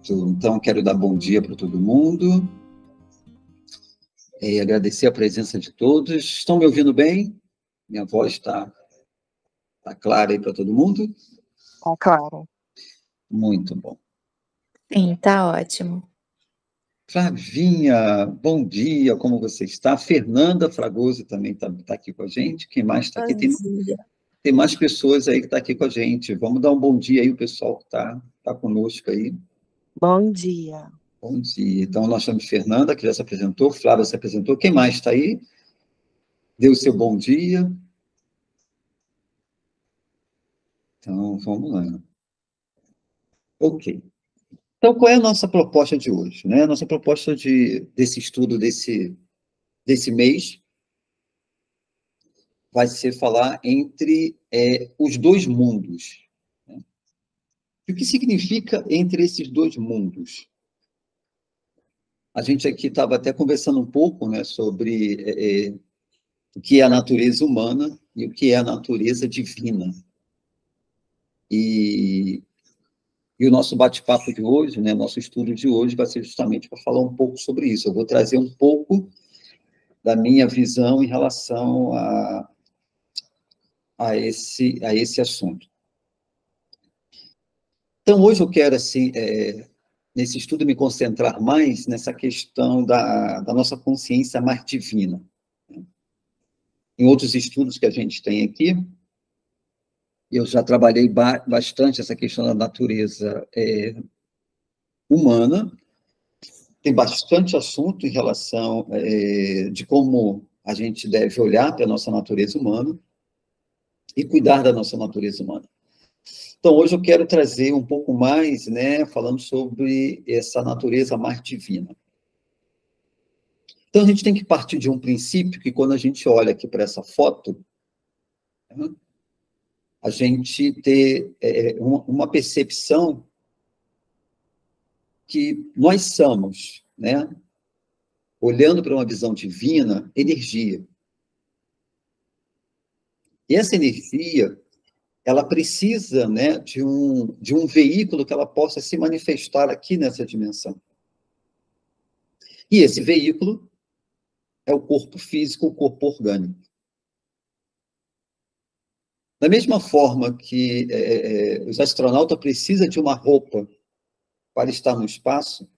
Perfeito. Então, quero dar bom dia para todo mundo. E agradecer a presença de todos. Estão me ouvindo bem? Minha voz está clara aí para todo mundo? Tá claro. Muito bom. Sim, tá ótimo. Flavinha, bom dia, como você está? Fernanda Fragoso também está aqui com a gente. Quem mais está aqui? Tem mais pessoas aí que estão aqui com a gente. Vamos dar um bom dia aí, o pessoal que está conosco aí. Bom dia. Bom dia. Então, nós temos Fernanda, que já se apresentou, Flávia se apresentou. Quem mais está aí? Dê o seu bom dia. Então, vamos lá. Ok. Então, qual é a nossa proposta de hoje? Né? A nossa proposta desse estudo, desse mês, vai ser falar entre os dois mundos. Né? E o que significa entre esses dois mundos? A gente aqui estava até conversando um pouco, né, sobre o que é a natureza humana e o que é a natureza divina. E o nosso bate-papo de hoje, né, nosso estudo de hoje, vai ser justamente para falar um pouco sobre isso. Eu vou trazer um pouco da minha visão em relação a esse assunto. Então, hoje eu quero, assim, nesse estudo, me concentrar mais nessa questão da nossa consciência mais divina. Em outros estudos que a gente tem aqui, eu já trabalhei bastante essa questão da natureza humana. Tem bastante assunto em relação de como a gente deve olhar para a nossa natureza humana e cuidar da nossa natureza humana. Então, hoje eu quero trazer um pouco mais, né, falando sobre essa natureza mais divina. Então, a gente tem que partir de um princípio que, quando a gente olha aqui para essa foto, né, a gente ter uma percepção que nós somos, né, olhando para uma visão divina, energia. E essa energia, ela precisa, né, de um veículo que ela possa se manifestar aqui nessa dimensão. E esse veículo é o corpo físico, o corpo orgânico. Da mesma forma que os astronautas precisam de uma roupa para estar no espaço,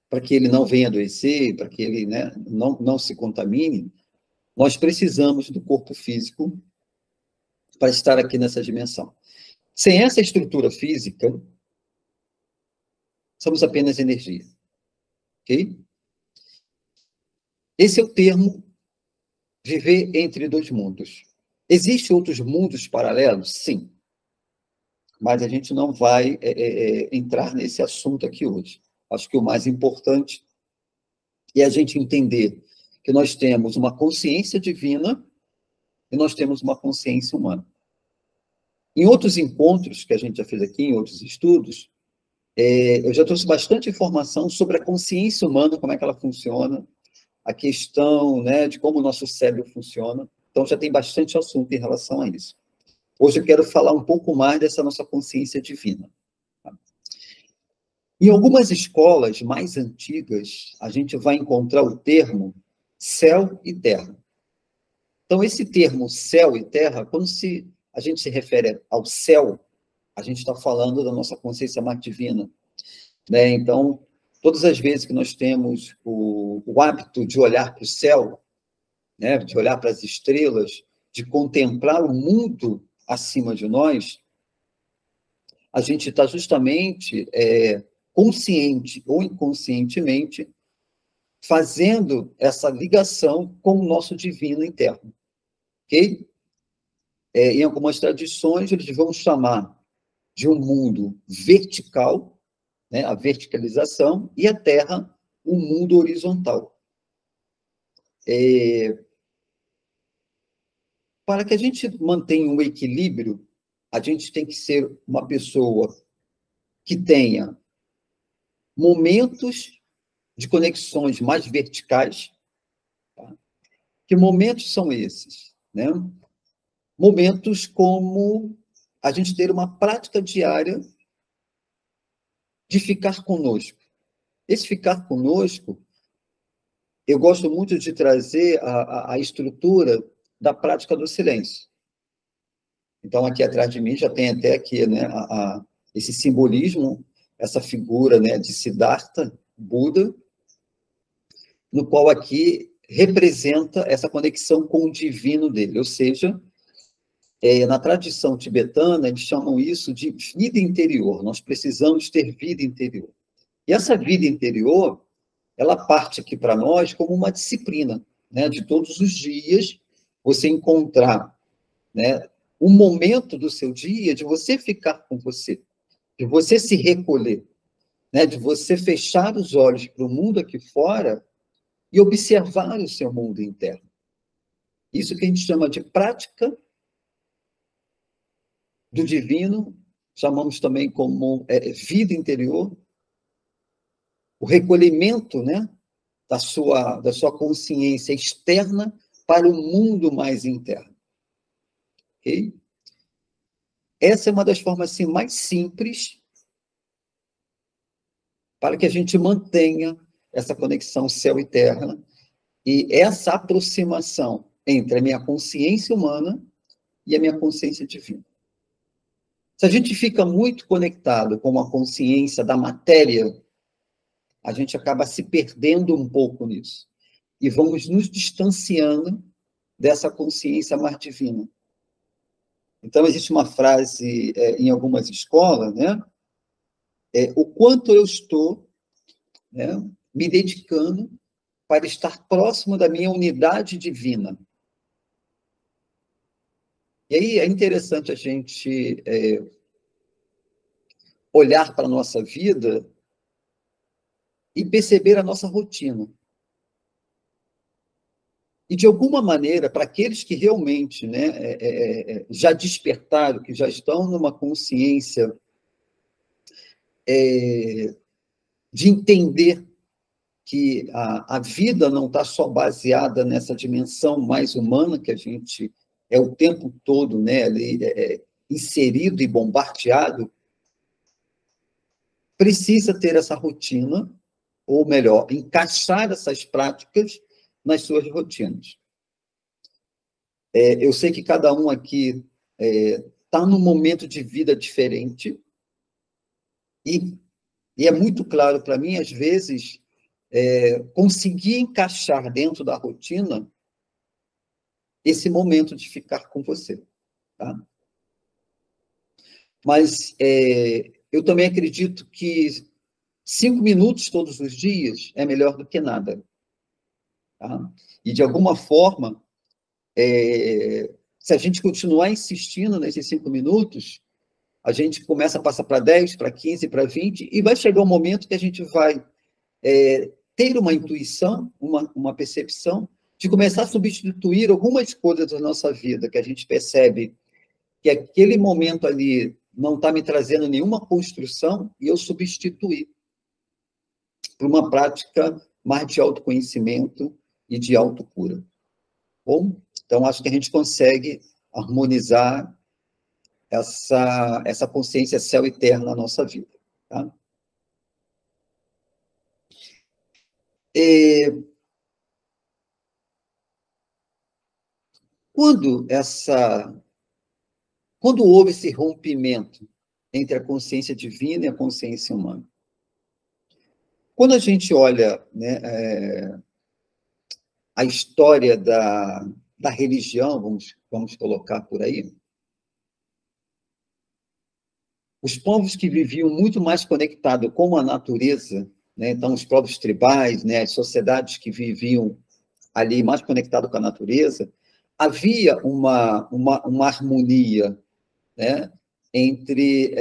para que ele não venha adoecer, para que ele, né, não se contamine, nós precisamos do corpo físico para estar aqui nessa dimensão. Sem essa estrutura física, somos apenas energia. Ok? Esse é o termo viver entre dois mundos. Existem outros mundos paralelos? Sim. Mas a gente não vai entrar nesse assunto aqui hoje. Acho que o mais importante é a gente entender que nós temos uma consciência divina e nós temos uma consciência humana. Em outros encontros que a gente já fez aqui, em outros estudos, eu já trouxe bastante informação sobre a consciência humana, como é que ela funciona, a questão, né, de como o nosso cérebro funciona. Então, já tem bastante assunto em relação a isso. Hoje eu quero falar um pouco mais dessa nossa consciência divina. Em algumas escolas mais antigas, a gente vai encontrar o termo céu e terra. Então, esse termo céu e terra, quando a gente se refere ao céu, a gente está falando da nossa consciência mais divina. Né? Então, todas as vezes que nós temos o hábito de olhar para o céu, né, de olhar para as estrelas, de contemplar o mundo acima de nós, a gente está justamente consciente ou inconscientemente fazendo essa ligação com o nosso divino interno. Ok? Em algumas tradições, eles vão chamar de um mundo vertical, né, a verticalização, e a Terra, um mundo horizontal. Para que a gente mantenha um equilíbrio, a gente tem que ser uma pessoa que tenha momentos de conexões mais verticais. Tá? Que momentos são esses? Né? Momentos como a gente ter uma prática diária de ficar conosco. Esse ficar conosco, eu gosto muito de trazer a estrutura da prática do silêncio. Então, aqui atrás de mim já tem até aqui, né, esse simbolismo, essa figura, né, de Siddhartha, Buda, no qual aqui representa essa conexão com o divino dele. Ou seja, na tradição tibetana, eles chamam isso de vida interior. Nós precisamos ter vida interior. E essa vida interior, ela parte aqui para nós como uma disciplina, né, de todos os dias, você encontrar, né, um momento do seu dia de você ficar com você, de você se recolher, né, de você fechar os olhos para o mundo aqui fora e observar o seu mundo interno. Isso que a gente chama de prática do divino, chamamos também como vida interior, o recolhimento, né, da sua consciência externa para o mundo mais interno. Okay? Essa é uma das formas assim, mais simples para que a gente mantenha essa conexão céu e terra e essa aproximação entre a minha consciência humana e a minha consciência divina. Se a gente fica muito conectado com a consciência da matéria, a gente acaba se perdendo um pouco nisso. E vamos nos distanciando dessa consciência mais divina. Então, existe uma frase em algumas escolas, né? O quanto eu estou, né, me dedicando para estar próximo da minha unidade divina. E aí é interessante a gente olhar para a nossa vida e perceber a nossa rotina. E, de alguma maneira, para aqueles que realmente, né, já despertaram, que já estão numa consciência de entender que a vida não está só baseada nessa dimensão mais humana, que a gente é o tempo todo, né, ali, inserido e bombardeado, precisa ter essa rotina, ou melhor, encaixar essas práticas nas suas rotinas. Eu sei que cada um aqui está num momento de vida diferente e é muito claro para mim, às vezes, conseguir encaixar dentro da rotina esse momento de ficar com você. Tá? Mas eu também acredito que 5 minutos todos os dias é melhor do que nada. Tá? E, de alguma forma, se a gente continuar insistindo nesses 5 minutos, a gente começa a passar para 10, para 15, para 20, e vai chegar um momento que a gente vai ter uma intuição, uma percepção, de começar a substituir algumas coisas da nossa vida, que a gente percebe que aquele momento ali não está me trazendo nenhuma construção, e eu substituir por uma prática mais de autoconhecimento e de autocura. Bom, então acho que a gente consegue harmonizar essa consciência céu e terra na nossa vida. Tá? Quando houve esse rompimento entre a consciência divina e a consciência humana? Quando a gente olha, né, a história da religião, vamos colocar por aí, os povos que viviam muito mais conectados com a natureza, né, então os povos tribais, né, as sociedades que viviam ali mais conectadas com a natureza, havia uma harmonia, né, entre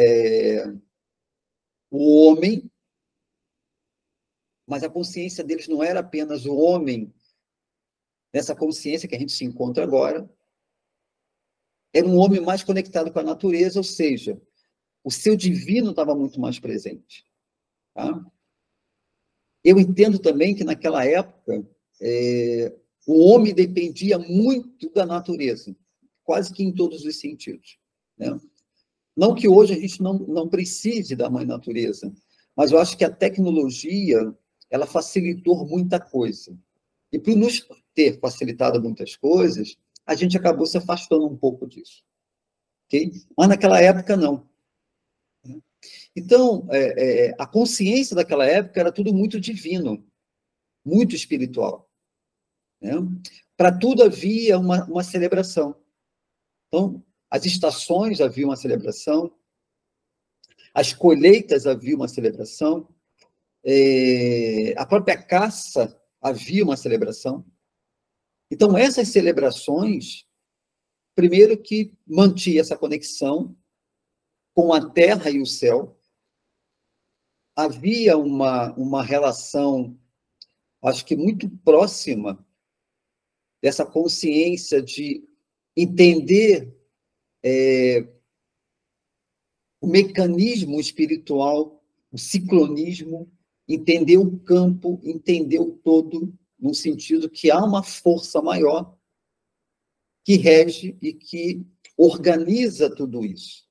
o homem, mas a consciência deles não era apenas o homem, nessa consciência que a gente se encontra agora, era um homem mais conectado com a natureza, ou seja, o seu divino estava muito mais presente. Tá? Eu entendo também que, naquela época, o homem dependia muito da natureza, quase que em todos os sentidos. Né? Não que hoje a gente não precise da mãe natureza, mas eu acho que a tecnologia, ela facilitou muita coisa. E por nos ter facilitado muitas coisas, a gente acabou se afastando um pouco disso. Okay? Mas naquela época, não. Então, a consciência daquela época era tudo muito divino, muito espiritual. Né? Para tudo havia uma celebração. Então, as estações havia uma celebração, as colheitas havia uma celebração, a própria caça havia uma celebração. Então, essas celebrações, primeiro que mantinha essa conexão com a terra e o céu, havia uma relação, acho que muito próxima, dessa consciência de entender o mecanismo espiritual, o ciclonismo, entender o campo, entender o todo, no sentido que há uma força maior que rege e que organiza tudo isso.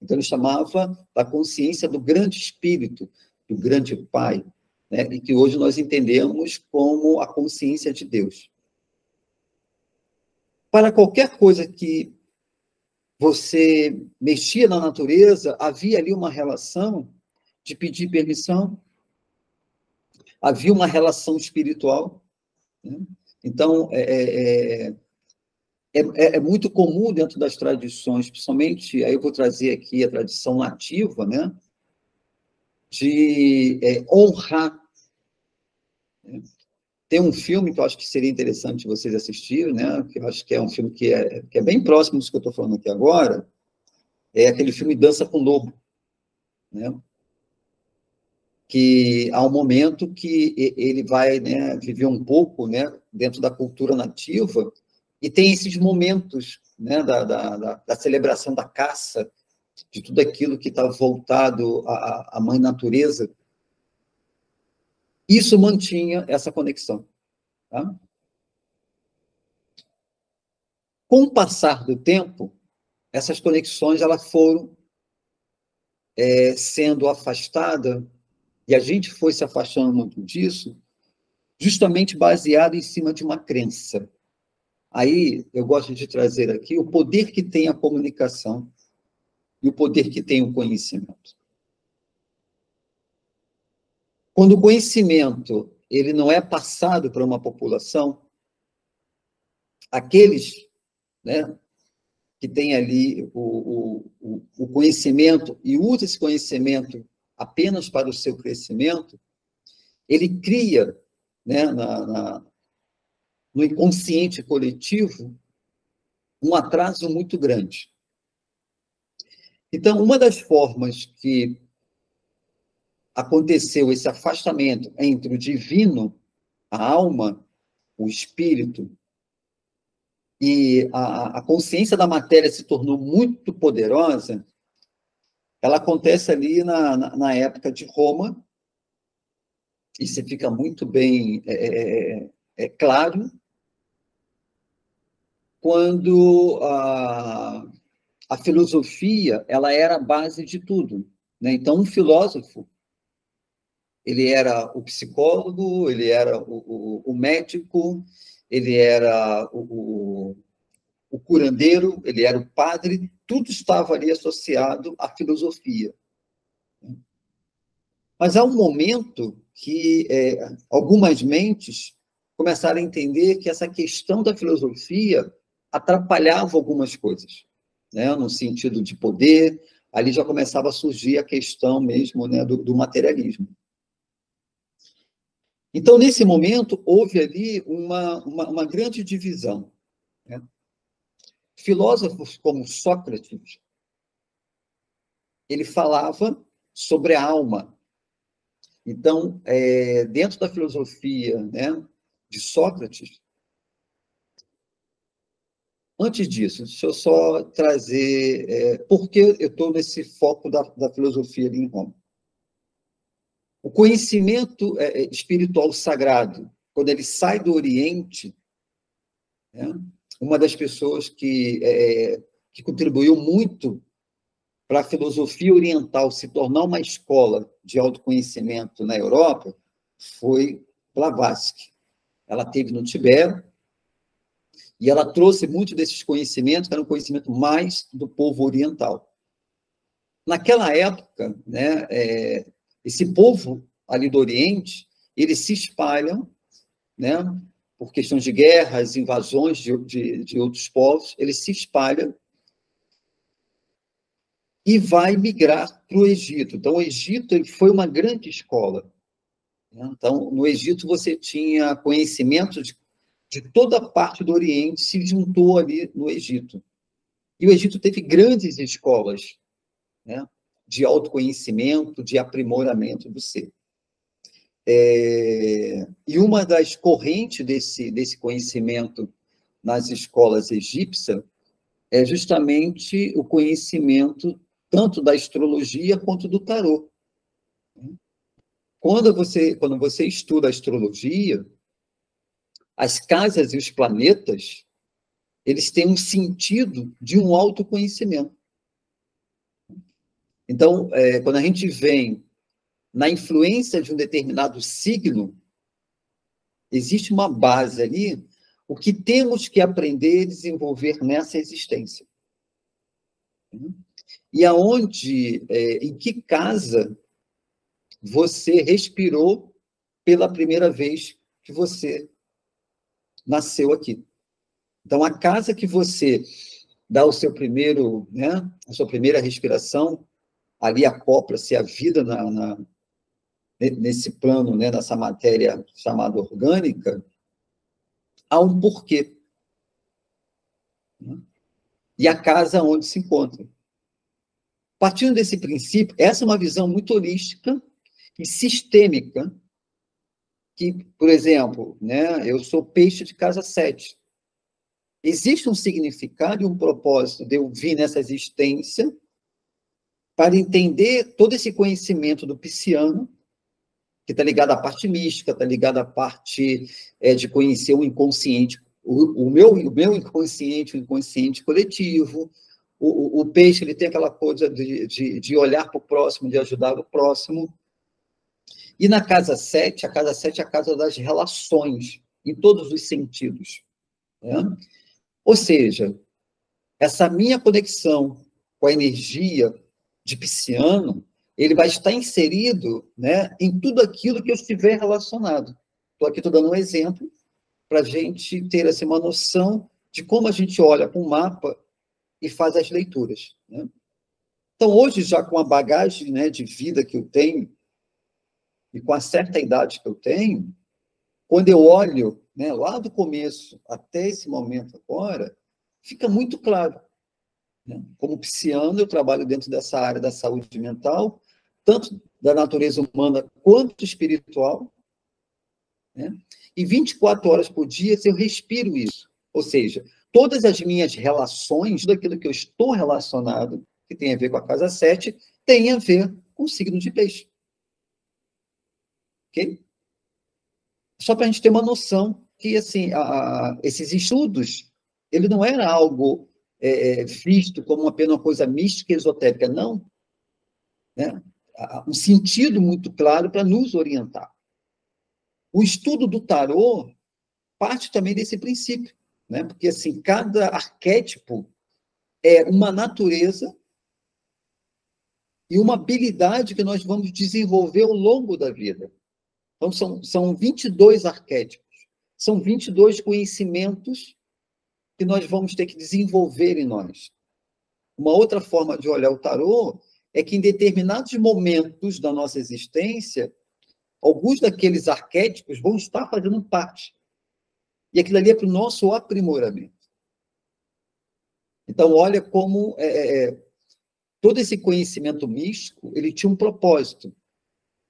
Então, ele chamava da consciência do grande espírito, do grande Pai, né? E que hoje nós entendemos como a consciência de Deus. Para qualquer coisa que você mexia na natureza, havia ali uma relação de pedir permissão, havia uma relação espiritual. Né? Então, é muito comum dentro das tradições, principalmente, aí eu vou trazer aqui a tradição nativa, né? De honrar. Né? Tem um filme que eu acho que seria interessante vocês assistirem, né? Que eu acho que é um filme que é bem próximo disso que eu estou falando aqui agora, é aquele filme Dança com o Lobo, né? Que há um momento que ele vai, né, viver um pouco, né, dentro da cultura nativa, e tem esses momentos, né, da celebração da caça, de tudo aquilo que está voltado à mãe natureza. Isso mantinha essa conexão. Tá? Com o passar do tempo, essas conexões elas foram sendo afastadas, e a gente foi se afastando muito disso, justamente baseado em cima de uma crença. Aí, eu gosto de trazer aqui o poder que tem a comunicação e o poder que tem o conhecimento. Quando o conhecimento ele não é passado para uma população, aqueles, né, que têm ali o conhecimento e usa esse conhecimento apenas para o seu crescimento, ele cria, né, no inconsciente coletivo um atraso muito grande. Então, uma das formas que aconteceu esse afastamento entre o divino, a alma, o espírito, e a consciência da matéria se tornou muito poderosa, ela acontece ali na época de Roma, e se fica muito bem claro, quando a filosofia ela era a base de tudo. Né? Então, um filósofo, ele era o psicólogo, ele era o médico, ele era o curandeiro, ele era o padre, tudo estava ali associado à filosofia. Mas há um momento que algumas mentes começaram a entender que essa questão da filosofia atrapalhava algumas coisas, né? No sentido de poder, ali já começava a surgir a questão mesmo, né, do materialismo. Então, nesse momento, houve ali uma grande divisão. Né? Filósofos como Sócrates, ele falava sobre a alma. Então, dentro da filosofia, né, de Sócrates, antes disso, deixa eu só trazer por que eu estou nesse foco da filosofia ali em Roma. O conhecimento espiritual sagrado, quando ele sai do Oriente, né, uma das pessoas que contribuiu muito para a filosofia oriental se tornar uma escola de autoconhecimento na Europa foi Blavatsky. Ela teve no Tibete e ela trouxe muito desses conhecimentos, que era um conhecimento mais do povo oriental. Naquela época, né, esse povo ali do Oriente, eles se espalham, né, por questões de guerras, invasões de outros povos, eles se espalham e vai migrar para o Egito. Então, o Egito ele foi uma grande escola. Então, no Egito, você tinha conhecimento de toda a parte do Oriente, se juntou ali no Egito. E o Egito teve grandes escolas, né, de autoconhecimento, de aprimoramento do ser. E uma das correntes desse conhecimento nas escolas egípcias é justamente o conhecimento tanto da astrologia quanto do tarô. Quando você estuda a astrologia, as casas e os planetas, eles têm um sentido de um autoconhecimento. Então, quando a gente vem na influência de um determinado signo, existe uma base ali, o que temos que aprender e desenvolver nessa existência. E aonde, em que casa você respirou pela primeira vez que você nasceu aqui. Então, a casa que você dá o seu primeiro, né, a sua primeira respiração, ali acopla-se a vida nesse plano, né, nessa matéria chamada orgânica, há um porquê. E a casa onde se encontra. Partindo desse princípio, essa é uma visão muito holística e sistêmica, que, por exemplo, né, eu sou peixe de casa 7. Existe um significado e um propósito de eu vir nessa existência para entender todo esse conhecimento do pisciano, que está ligado à parte mística, está ligado à parte de conhecer o inconsciente, o meu inconsciente, o inconsciente coletivo. O peixe ele tem aquela coisa de olhar para o próximo, de ajudar o próximo. E na casa 7, a casa 7 é a casa das relações, em todos os sentidos. Né? Ou seja, essa minha conexão com a energia de pisciano, ele vai estar inserido, né, em tudo aquilo que eu estiver relacionado. Estou dando um exemplo para a gente ter assim, uma noção de como a gente olha para um mapa e faz as leituras. Né? Então, hoje, já com a bagagem, né, de vida que eu tenho, e com a certa idade que eu tenho, quando eu olho, né, lá do começo até esse momento agora, fica muito claro. Né? Como pisciano, eu trabalho dentro dessa área da saúde mental, tanto da natureza humana quanto espiritual, né? E 24 horas por dia eu respiro isso. Ou seja, todas as minhas relações, tudo aquilo que eu estou relacionado, que tem a ver com a casa 7, tem a ver com o signo de peixe. Ok? Só para a gente ter uma noção que, assim, esses estudos, ele não era algo visto como apenas uma coisa mística e esotérica, não. Né? Um sentido muito claro para nos orientar. O estudo do tarô parte também desse princípio, né? Porque, assim, cada arquétipo é uma natureza e uma habilidade que nós vamos desenvolver ao longo da vida. Então, são 22 arquétipos, são 22 conhecimentos que nós vamos ter que desenvolver em nós. Uma outra forma de olhar o tarô é que, em determinados momentos da nossa existência, alguns daqueles arquétipos vão estar fazendo parte. E aquilo ali é para o nosso aprimoramento. Então, olha como todo esse conhecimento místico, ele tinha um propósito,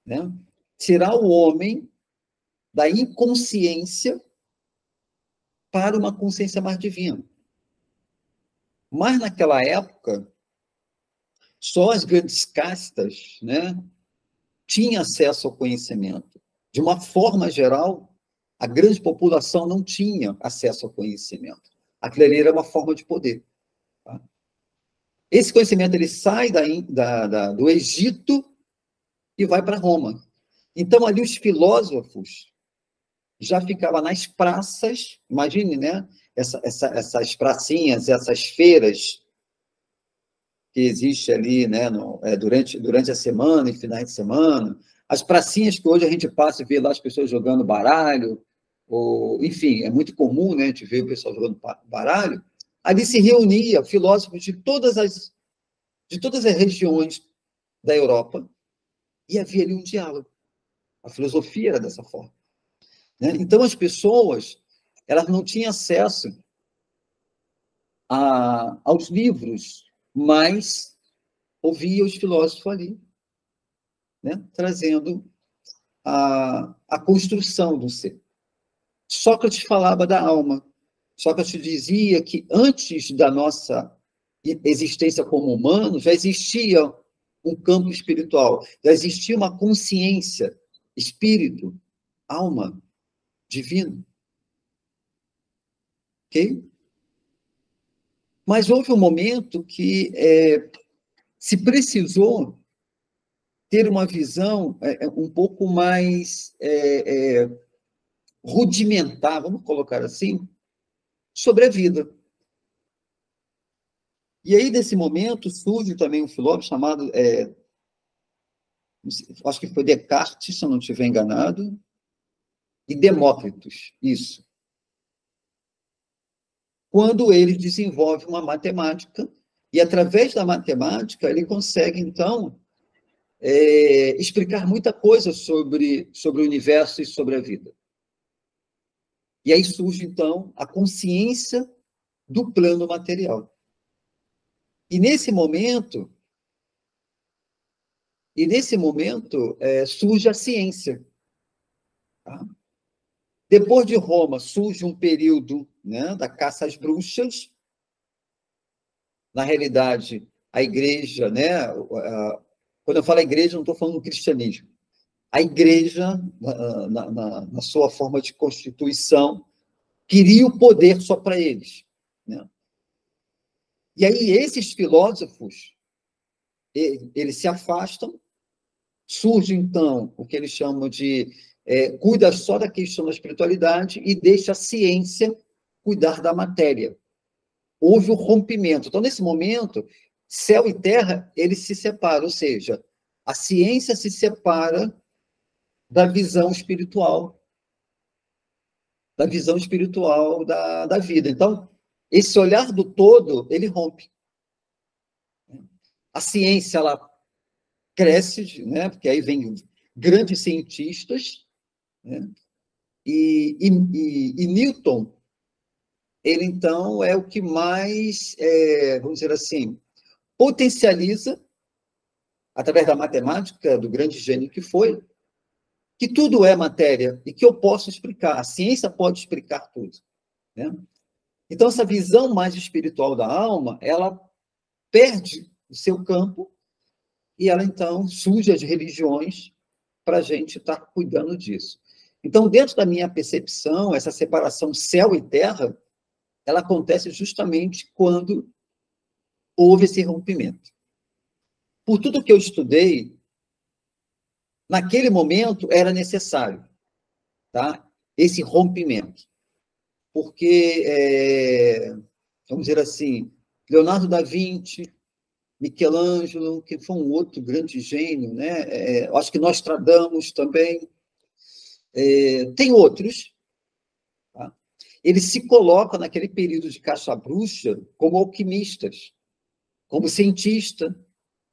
né? Tirar o homem da inconsciência para uma consciência mais divina. Mas, naquela época, só as grandes castas, né, tinham acesso ao conhecimento. De uma forma geral, a grande população não tinha acesso ao conhecimento. Aquilo ali era uma forma de poder. Tá? Esse conhecimento ele sai do Egito e vai para Roma. Então, ali os filósofos já ficavam nas praças, imagine, né? Essas pracinhas, essas feiras que existem ali, né? Durante a semana e finais de semana, as pracinhas que hoje a gente passa e vê lá as pessoas jogando baralho, ou, enfim, é muito comum, né? A gente ver o pessoal jogando baralho. Ali se reunia filósofos de todas as regiões da Europa e havia ali um diálogo. A filosofia era dessa forma, né? Então, as pessoas elas não tinham acesso aos livros, mas ouviam os filósofos ali, né? Trazendo a construção do ser. Sócrates falava da alma. Sócrates dizia que antes da nossa existência como humanos, já existia um campo espiritual, já existia uma consciência, espírito, alma, divino. Ok? Mas houve um momento que se precisou ter uma visão um pouco mais rudimentar, vamos colocar assim, sobre a vida. E aí, nesse momento, surge também um filósofo chamado, acho que foi Descartes, se eu não estiver enganado, e Demócritos, isso. Quando ele desenvolve uma matemática, e através da matemática ele consegue, então, explicar muita coisa sobre o universo e sobre a vida. E aí surge, então, a consciência do plano material. E nesse momento surge a ciência. Tá? Depois de Roma, surge um período, né, da caça às bruxas. Na realidade, a igreja, né, quando eu falo igreja, não estou falando do cristianismo. A igreja, na sua forma de constituição, queria o poder só para eles, né? E aí, esses filósofos, eles se afastam, surge, então, o que eles chamam de cuida só da questão da espiritualidade e deixa a ciência cuidar da matéria. Houve o rompimento. Então, nesse momento, céu e terra, eles se separam, ou seja, a ciência se separa da visão espiritual, da vida. Então, esse olhar do todo, ele rompe. A ciência, ela cresce, né? Porque aí vem grandes cientistas, né? E Newton, ele, então, é o que mais, vamos dizer assim, potencializa, através da matemática, do grande gênio que foi, que tudo é matéria e que eu posso explicar. A ciência pode explicar tudo, né? Então, essa visão mais espiritual da alma, ela perde o seu campo e ela, então, surge as religiões para a gente estar cuidando disso. Então, dentro da minha percepção, essa separação céu e terra, ela acontece justamente quando houve esse rompimento. Por tudo que eu estudei, naquele momento era necessário, tá? Esse rompimento. Porque, vamos dizer assim, Leonardo da Vinci, Michelangelo, que foi um outro grande gênio, né? Acho que Nostradamus também. Tem outros. Tá? Eles se colocam naquele período de caça-bruxa como alquimistas, como cientistas,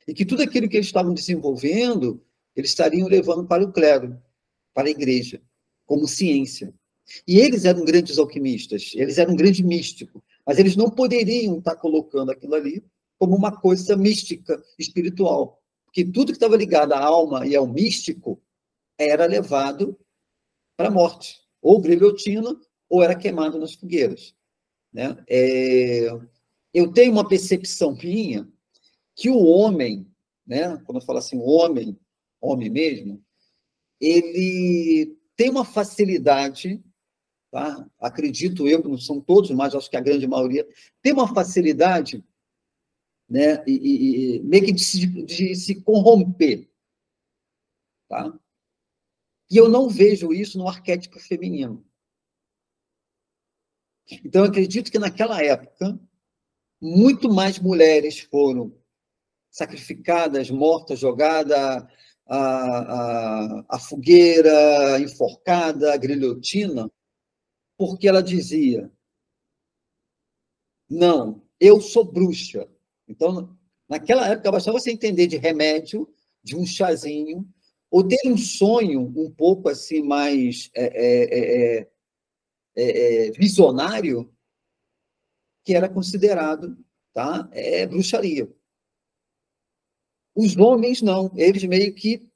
e que tudo aquilo que eles estavam desenvolvendo, eles estariam levando para o clero, para a igreja, como ciência. E eles eram grandes alquimistas, eles eram grandes místicos, mas eles não poderiam estar colocando aquilo ali como uma coisa mística, espiritual, porque tudo que estava ligado à alma e ao místico era levado para a morte, ou brilhotina, ou era queimado nas fogueiras, né? Eu tenho uma percepção minha que o homem, né, quando eu falo assim, o homem mesmo, ele tem uma facilidade, tá? Acredito eu, que não são todos, mas acho que a grande maioria, tem uma facilidade né? E meio que de se corromper. Tá? E eu não vejo isso no arquétipo feminino. Então, eu acredito que naquela época, muito mais mulheres foram sacrificadas, mortas, jogadas à fogueira, enforcada, à guilhotina, porque ela dizia, não, eu sou bruxa. Então, naquela época, bastava você entender de remédio, de um chazinho, ou ter um sonho um pouco assim mais visionário, que era considerado, tá? Bruxaria. Os homens não, eles meio que,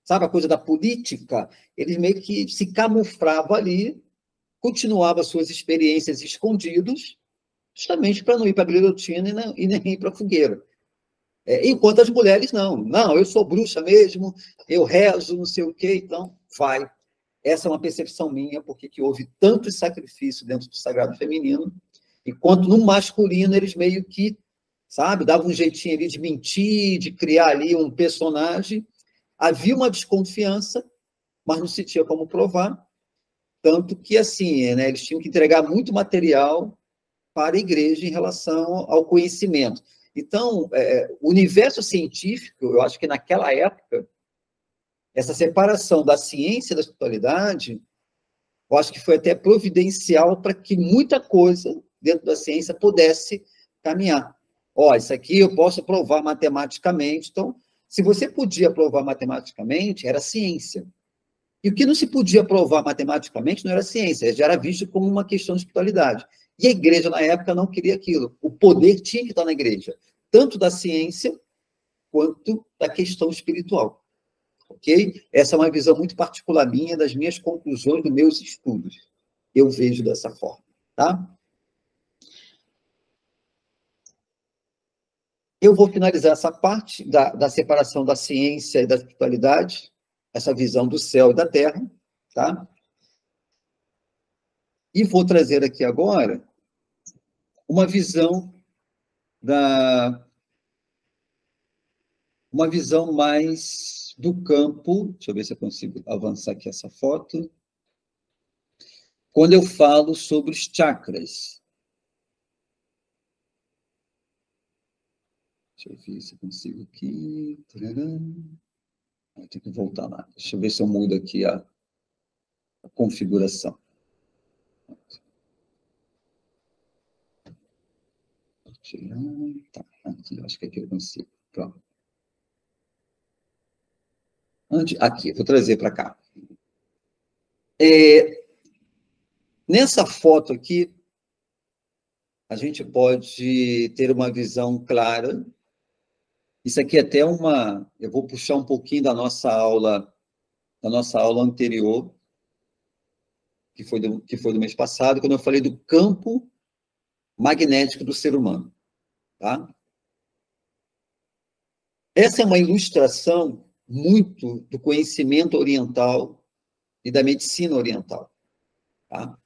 sabe a coisa da política? Eles meio que se camuflavam ali, continuavam suas experiências escondidos, justamente para não ir para a guilhotina e nem ir para a fogueira. Enquanto as mulheres não. Não, eu sou bruxa mesmo, eu rezo, não sei o quê, então vai. Essa é uma percepção minha, porque que houve tanto sacrifício dentro do sagrado feminino, enquanto no masculino eles meio que, sabe, davam um jeitinho ali de mentir, de criar ali um personagem. Havia uma desconfiança, mas não se tinha como provar, tanto que, assim, né, eles tinham que entregar muito material para a igreja em relação ao conhecimento. Então, o universo científico, eu acho que naquela época, essa separação da ciência e da espiritualidade, eu acho que foi até providencial para que muita coisa dentro da ciência pudesse caminhar. Isso aqui eu posso provar matematicamente. Então, se você podia provar matematicamente, era ciência. E o que não se podia provar matematicamente não era ciência, já era visto como uma questão de espiritualidade. E a igreja, na época, não queria aquilo. O poder tinha que estar na igreja, tanto da ciência quanto da questão espiritual. Ok? Essa é uma visão muito particular minha, das minhas conclusões, dos meus estudos. Eu vejo dessa forma. Tá? Eu vou finalizar essa parte da separação da ciência e da espiritualidade, essa visão do céu e da terra, tá? E vou trazer aqui agora uma visão mais do campo. Deixa eu ver se eu consigo avançar aqui essa foto. Quando eu falo sobre os chakras. Deixa eu ver se eu consigo aqui. Tem que voltar lá. Deixa eu ver se eu mudo aqui a configuração. Tá, aqui, acho que aqui eu consigo. Pronto. Aqui, vou trazer para cá. Nessa foto aqui, a gente pode ter uma visão clara. Isso aqui é até eu vou puxar um pouquinho da nossa aula anterior, que foi do mês passado, quando eu falei do campo magnético do ser humano. Tá? Essa é uma ilustração muito do conhecimento oriental e da medicina oriental. Tá?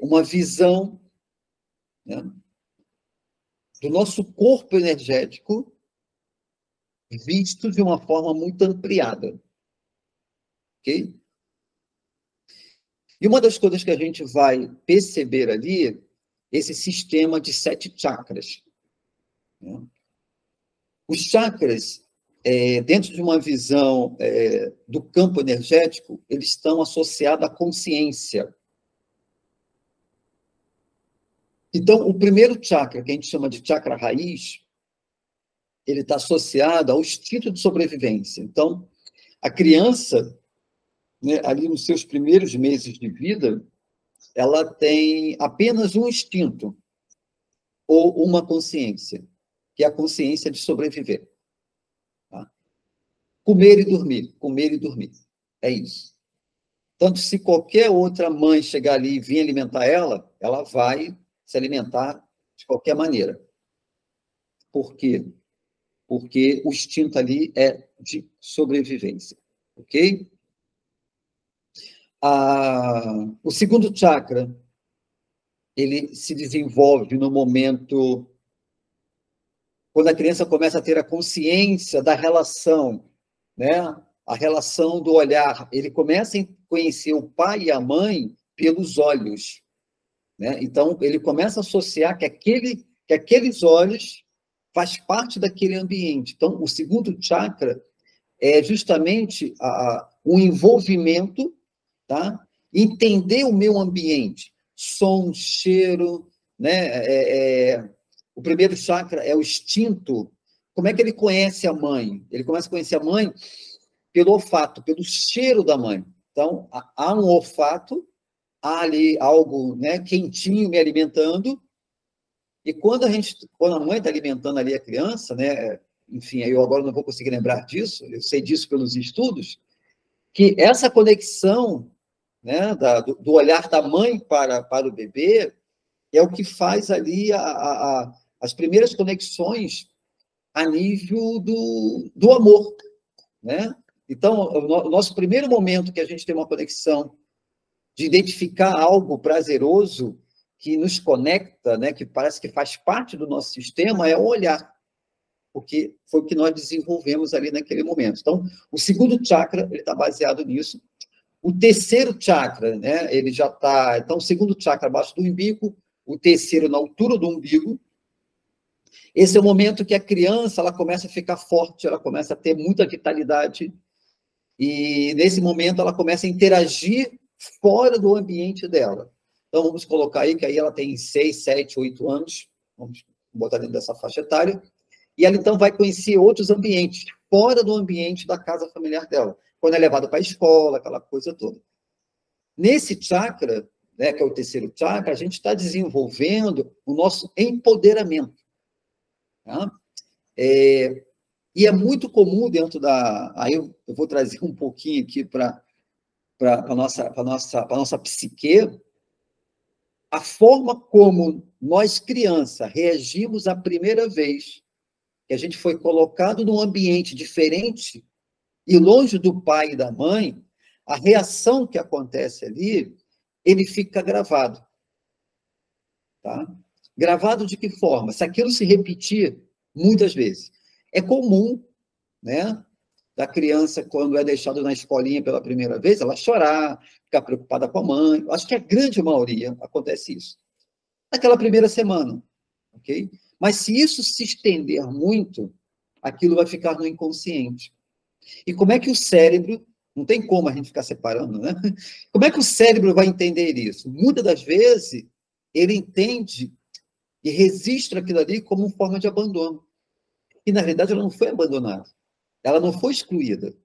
Uma visão, né, do nosso corpo energético visto de uma forma muito ampliada. Ok? E uma das coisas que a gente vai perceber ali, esse sistema de 7 chakras. Né? Os chakras, dentro de uma visão do campo energético, eles estão associados à consciência. Então, o primeiro chakra, que a gente chama de chakra raiz, ele está associado ao instinto de sobrevivência. Então, a criança, né, ali nos seus primeiros meses de vida, ela tem apenas um instinto ou uma consciência, que é a consciência de sobreviver. Tá? Comer e dormir, comer e dormir. É isso. Tanto se qualquer outra mãe chegar ali e vir alimentar ela, ela vai se alimentar de qualquer maneira. Por quê? Porque o instinto ali é de sobrevivência. Ok? O segundo chakra, ele se desenvolve no momento quando a criança começa a ter a consciência da relação, né? A relação do olhar. Ele começa a conhecer o pai e a mãe pelos olhos, né? Então, ele começa a associar que aqueles olhos faz parte daquele ambiente. Então, o segundo chakra é justamente o envolvimento, tá? Entender o meu ambiente, som, cheiro, né? O primeiro chakra é o instinto. Como é que ele conhece a mãe? Ele começa a conhecer a mãe pelo olfato, pelo cheiro da mãe. Então, há um olfato, há ali algo, né, quentinho me alimentando, e quando a mãe está alimentando ali a criança, né, enfim, eu agora não vou conseguir lembrar disso, eu sei disso pelos estudos, que essa conexão, né, do olhar da mãe para o bebê é o que faz ali as primeiras conexões a nível do amor, né? Então, o nosso primeiro momento que a gente tem uma conexão de identificar algo prazeroso que nos conecta, né, que parece que faz parte do nosso sistema, é o olhar, porque foi o que nós desenvolvemos ali naquele momento. Então, o segundo chakra, ele está baseado nisso. O terceiro chakra, né, ele já está... Então, o segundo chakra abaixo do umbigo, o terceiro na altura do umbigo. Esse é o momento que a criança ela começa a ficar forte, ela começa a ter muita vitalidade, e nesse momento ela começa a interagir fora do ambiente dela. Então, vamos colocar aí que aí ela tem 6, 7, 8 anos, vamos botar dentro dessa faixa etária, e ela então vai conhecer outros ambientes, fora do ambiente da casa familiar dela, quando é levada para a escola, aquela coisa toda. Nesse chakra, né, que é o terceiro chakra, a gente está desenvolvendo o nosso empoderamento. Tá? E é muito comum dentro da... Aí eu vou trazer um pouquinho aqui para a nossa psique, a forma como nós, criança, reagimos a primeira vez que a gente foi colocado num ambiente diferente e longe do pai e da mãe, a reação que acontece ali, ele fica gravado. Tá? Gravado de que forma? Se aquilo se repetir muitas vezes. É comum, né, da criança, quando é deixada na escolinha pela primeira vez, ela chorar, ficar preocupada com a mãe. Acho que a grande maioria acontece isso. Naquela primeira semana, ok? Mas se isso se estender muito, aquilo vai ficar no inconsciente. E como é que o cérebro... Não tem como a gente ficar separando, né? Como é que o cérebro vai entender isso? Muitas das vezes, ele entende e registra aquilo ali como uma forma de abandono. E, na realidade, ela não foi abandonada. Ela não foi excluída.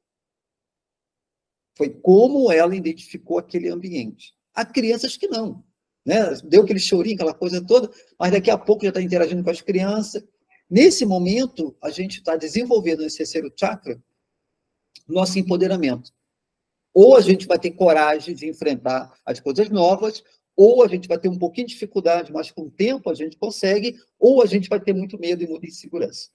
Foi como ela identificou aquele ambiente. Há crianças que não. Né? Deu aquele chorinho, aquela coisa toda, mas daqui a pouco já está interagindo com as crianças. Nesse momento, a gente está desenvolvendo nesse terceiro chakra nosso empoderamento. Ou a gente vai ter coragem de enfrentar as coisas novas, ou a gente vai ter um pouquinho de dificuldade, mas com o tempo a gente consegue, ou a gente vai ter muito medo e muita insegurança.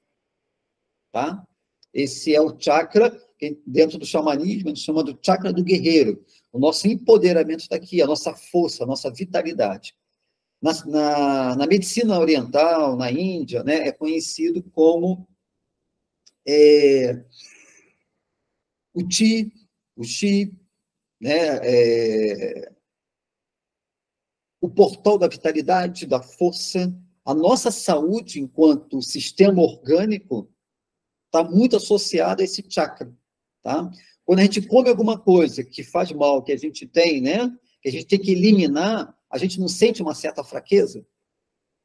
Tá? Esse é o chakra, que dentro do xamanismo, a gente chama do chakra do guerreiro. O nosso empoderamento está aqui, a nossa força, a nossa vitalidade. Na medicina oriental, na Índia, né, é conhecido como o chi, né, o portal da vitalidade, da força. A nossa saúde, enquanto sistema orgânico, está muito associada a esse chakra. Tá? Quando a gente come alguma coisa que faz mal, que a gente tem, né, que a gente tem que eliminar, a gente não sente uma certa fraqueza?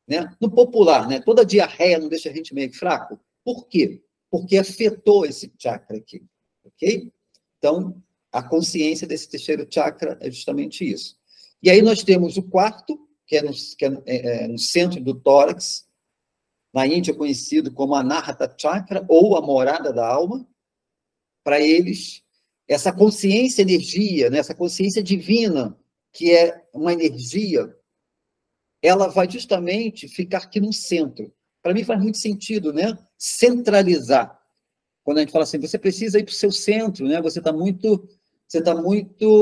Né? No popular, né, toda diarreia não deixa a gente meio fraco? Por quê? Porque afetou esse chakra aqui. Ok? Então, a consciência desse terceiro chakra é justamente isso. E aí nós temos o quarto, que é no centro do tórax, na Índia conhecido como Anahata Chakra, ou a morada da alma. Para eles, essa consciência energia, né, essa consciência divina, que é uma energia, ela vai justamente ficar aqui no centro. Para mim faz muito sentido, né? Centralizar. Quando a gente fala assim, você precisa ir para o seu centro, né? Você está muito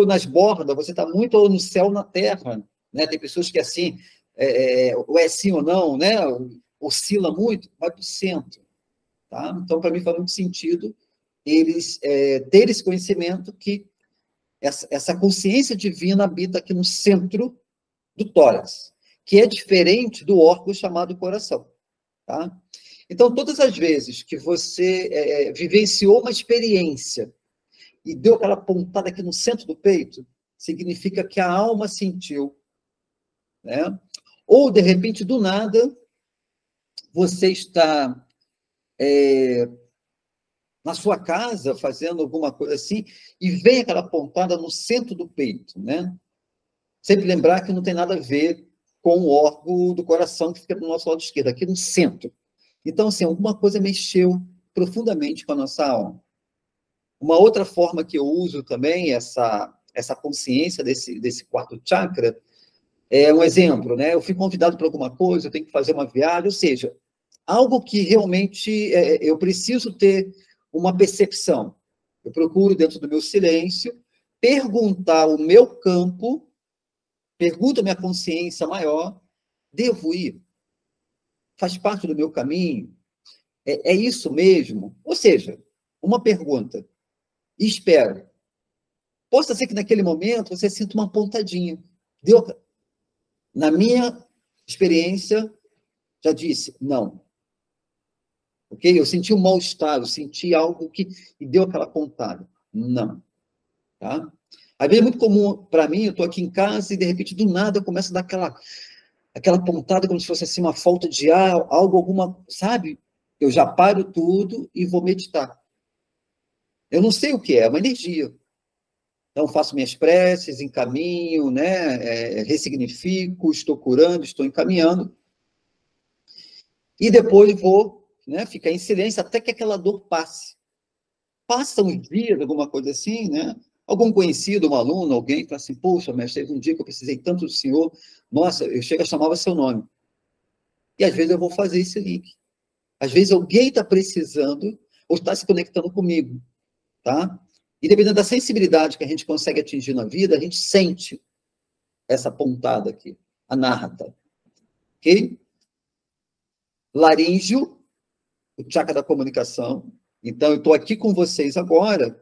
nas bordas, você está muito no céu, na terra, né? Tem pessoas que assim, ou é sim ou não, né? Oscila muito, vai para o centro. Tá? Então, para mim, faz muito sentido eles terem esse conhecimento que essa consciência divina habita aqui no centro do tórax, que é diferente do órgão chamado coração. Tá? Então, todas as vezes que você vivenciou uma experiência e deu aquela pontada aqui no centro do peito, significa que a alma sentiu, né? Ou, de repente, do nada, você está na sua casa, fazendo alguma coisa assim, e vem aquela pontada no centro do peito, né? Sempre lembrar que não tem nada a ver com o órgão do coração que fica do nosso lado esquerdo, aqui no centro. Então, assim, alguma coisa mexeu profundamente com a nossa alma. Uma outra forma que eu uso também, essa consciência desse quarto chakra, é um exemplo, né? Eu fui convidado para alguma coisa, eu tenho que fazer uma viagem, ou seja, algo que realmente eu preciso ter uma percepção. Eu procuro, dentro do meu silêncio, perguntar ao meu campo, pergunto à minha consciência maior, devo ir? Faz parte do meu caminho? É isso mesmo? Ou seja, uma pergunta. E espero. Possa ser que naquele momento você sinta uma pontadinha. Deu? Na minha experiência, já disse, não. Ok? Eu senti um mal-estar, eu senti algo que e deu aquela pontada. Não. Tá? Às vezes é muito comum para mim, eu estou aqui em casa e de repente, do nada, eu começo a dar aquela pontada como se fosse assim uma falta de ar, alguma, sabe? Eu já paro tudo e vou meditar. Eu não sei o que é uma energia. Então, faço minhas preces, encaminho, né? Ressignifico, estou curando, estou encaminhando. E depois vou, né, ficar em silêncio até que aquela dor passe. Passa uns dias, alguma coisa assim, né? Algum conhecido, um aluno, alguém, fala assim, poxa, mestre, teve um dia que eu precisei tanto do senhor, nossa, eu chego a chamava seu nome. E às vezes eu vou fazer esse link. Às vezes alguém está precisando ou está se conectando comigo, tá? E dependendo da sensibilidade que a gente consegue atingir na vida, a gente sente essa pontada aqui, a narrata. Ok? Laríngeo, o chakra da comunicação. Então, eu estou aqui com vocês agora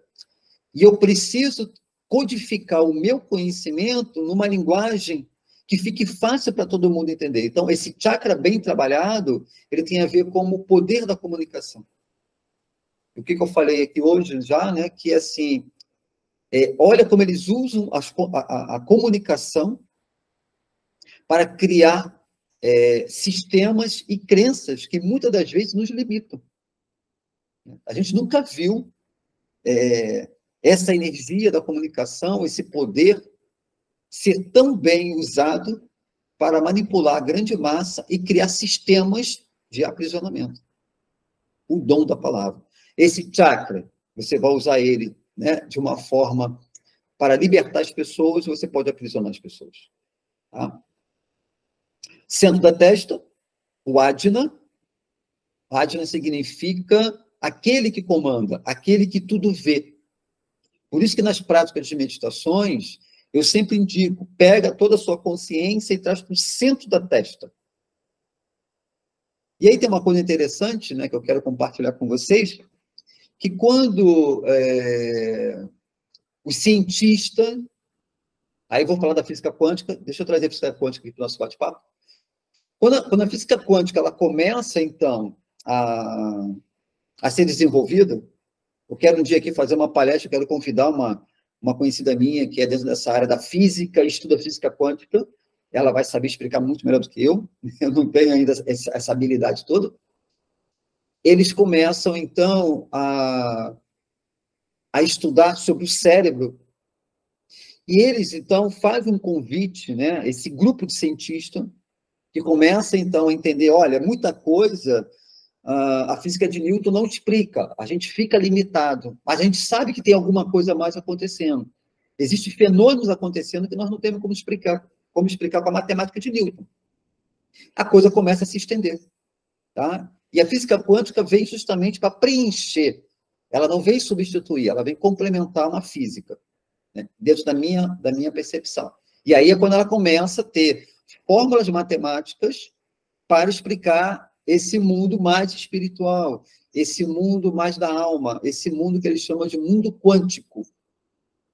e eu preciso codificar o meu conhecimento numa linguagem que fique fácil para todo mundo entender. Então, esse chakra bem trabalhado, ele tem a ver com o poder da comunicação. O que eu falei aqui hoje já, né? Que, assim, olha como eles usam a comunicação para criar sistemas e crenças que muitas das vezes nos limitam. A gente nunca viu essa energia da comunicação, esse poder ser tão bem usado para manipular a grande massa e criar sistemas de aprisionamento. O dom da palavra. Esse chakra, você vai usar ele, né, de uma forma para libertar as pessoas, você pode aprisionar as pessoas. Tá? Centro da testa, o Ajna. Ajna significa aquele que comanda, aquele que tudo vê. Por isso que nas práticas de meditações, eu sempre indico, pega toda a sua consciência e traz para o centro da testa. E aí tem uma coisa interessante, né, que eu quero compartilhar com vocês, que quando o cientista, aí vou falar da física quântica, deixa eu trazer a física quântica aqui para o nosso bate-papo. Quando a física quântica ela começa, então, a ser desenvolvida, eu quero um dia aqui fazer uma palestra, eu quero convidar uma conhecida minha, que é dentro dessa área da física, estuda física quântica, ela vai saber explicar muito melhor do que eu não tenho ainda essa habilidade toda. Eles começam, então, a estudar sobre o cérebro, e eles, então, fazem um convite, né, esse grupo de cientistas, que começa, então, a entender, olha, muita coisa a física de Newton não explica, a gente fica limitado, mas a gente sabe que tem alguma coisa mais acontecendo. Existem fenômenos acontecendo que nós não temos como explicar com a matemática de Newton. A coisa começa a se estender. Tá? E a física quântica vem justamente para preencher, ela não vem substituir, ela vem complementar uma física, né? Dentro da minha percepção. E aí é quando ela começa a ter fórmulas matemáticas para explicar esse mundo mais espiritual. esse mundo mais da alma, esse mundo que eles chamam de mundo quântico,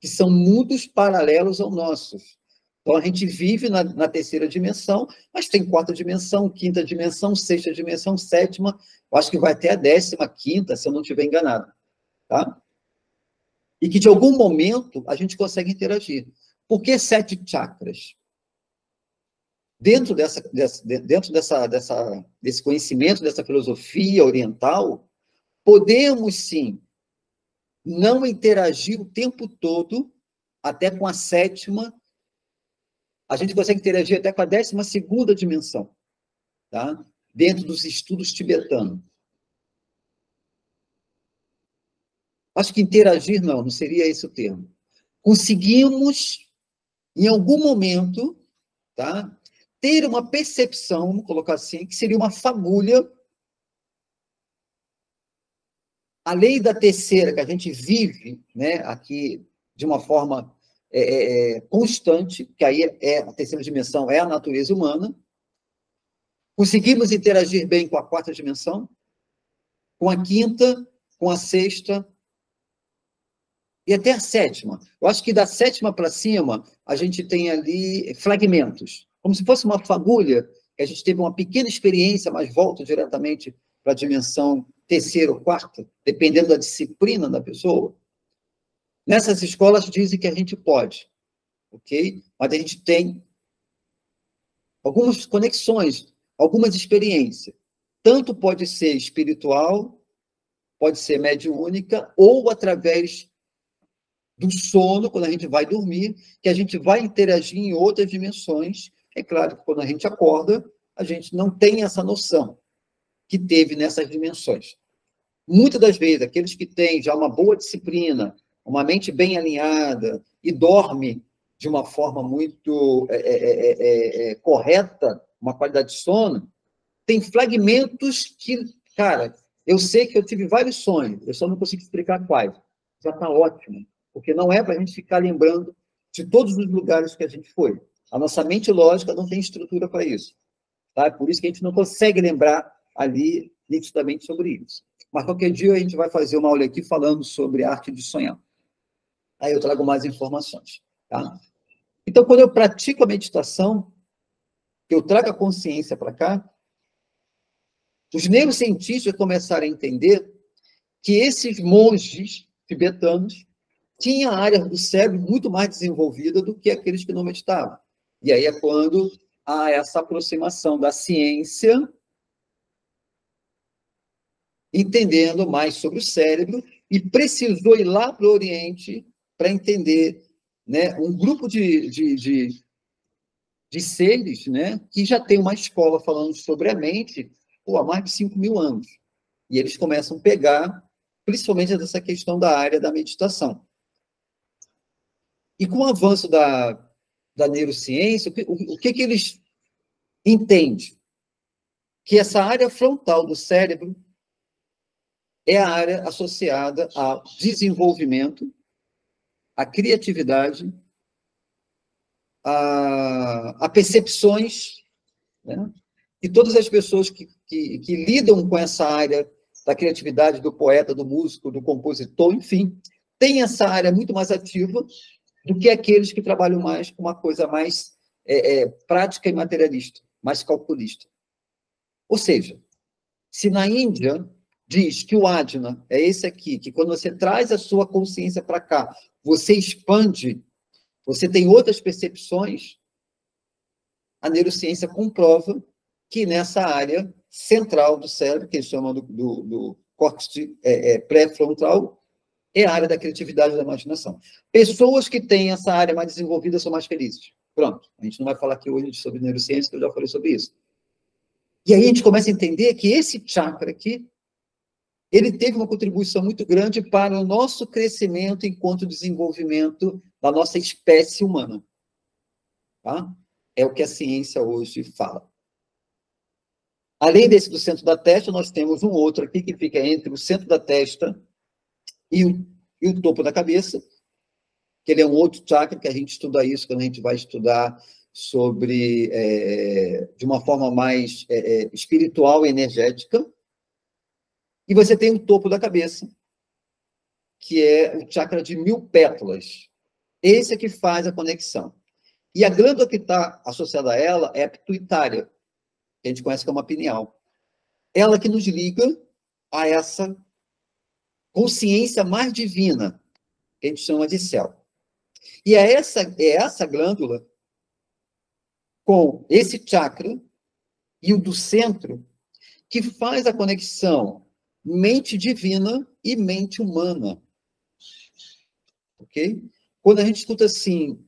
que são mundos paralelos ao nosso. Então, a gente vive na terceira dimensão, mas tem quarta dimensão, quinta dimensão, sexta dimensão, sétima, eu acho que vai até a 15ª, se eu não estiver enganado. Tá? E que, de algum momento, a gente consegue interagir. Por que 7 chakras? Dentro desse conhecimento, dessa filosofia oriental, podemos, sim, não interagir o tempo todo, até com a 7ª, a gente consegue interagir até com a 12ª dimensão, tá? Dentro dos estudos tibetanos. Acho que interagir, não seria esse o termo. Conseguimos, em algum momento, tá, ter uma percepção, vamos colocar assim, que seria uma fagulha, a lei da terceira, que a gente vive, né, aqui de uma forma constante, que aí a terceira dimensão é a natureza humana. Conseguimos interagir bem com a 4ª dimensão, com a 5ª, com a 6ª, e até a 7ª. Eu acho que da 7ª para cima, a gente tem ali fragmentos, como se fosse uma fagulha, que a gente teve uma pequena experiência, mas volta diretamente para a dimensão terceira ou quarta, dependendo da disciplina da pessoa. Nessas escolas dizem que a gente pode, ok? Mas a gente tem algumas conexões, algumas experiências. Tanto pode ser espiritual, pode ser mediúnica, ou através do sono, quando a gente vai dormir, que a gente vai interagir em outras dimensões. É claro que quando a gente acorda, a gente não tem essa noção que teve nessas dimensões. Muitas das vezes, aqueles que têm já uma boa disciplina, uma mente bem alinhada e dorme de uma forma muito correta, uma qualidade de sono, tem fragmentos que, cara, eu sei que eu tive vários sonhos, eu só não consigo explicar quais. Já está ótimo, porque não é para a gente ficar lembrando de todos os lugares que a gente foi. A nossa mente lógica não tem estrutura para isso. Tá? Por isso que a gente não consegue lembrar ali nitidamente sobre isso. Mas qualquer dia a gente vai fazer uma aula aqui falando sobre a arte de sonhar. Aí eu trago mais informações. Tá? Então, quando eu pratico a meditação, eu trago a consciência para cá, os neurocientistas começaram a entender que esses monges tibetanos tinham áreas do cérebro muito mais desenvolvida do que aqueles que não meditavam. E aí é quando há essa aproximação da ciência, entendendo mais sobre o cérebro, e precisou ir lá para o Oriente para entender, né, um grupo de seres, né, que já tem uma escola falando sobre a mente há mais de 5.000 anos. E eles começam a pegar, principalmente essa questão da área da meditação. E com o avanço da neurociência, o que eles entendem? Que essa área frontal do cérebro é a área associada ao desenvolvimento, à criatividade, a percepções, né? E todas as pessoas que lidam com essa área da criatividade, do poeta, do músico, do compositor, enfim, têm essa área muito mais ativa do que aqueles que trabalham mais com uma coisa mais prática e materialista, mais calculista. Ou seja, se na Índia diz que o Ajna é esse aqui, que quando você traz a sua consciência para cá, você expande, você tem outras percepções, a neurociência comprova que nessa área central do cérebro, que eles chamam do córtex pré-frontal, é a área da criatividade e da imaginação. Pessoas que têm essa área mais desenvolvida são mais felizes. Pronto. A gente não vai falar aqui hoje sobre neurociência, que eu já falei sobre isso. E aí a gente começa a entender que esse chakra aqui, ele teve uma contribuição muito grande para o nosso crescimento enquanto desenvolvimento da nossa espécie humana. Tá? É o que a ciência hoje fala. Além desse do centro da testa, nós temos um outro aqui que fica entre o centro da testa e o topo da cabeça, que ele é um outro chakra, que a gente estuda isso quando a gente vai estudar sobre, de uma forma mais espiritual e energética. E você tem o topo da cabeça, que é o chakra de 1000 pétalas. Esse é que faz a conexão. E a glândula que está associada a ela é a pituitária, que a gente conhece como a pineal. Ela que nos liga a essa consciência mais divina, que a gente chama de céu. E é essa glândula, com esse chakra e o do centro, que faz a conexão mente divina e mente humana. Ok? Quando a gente escuta assim,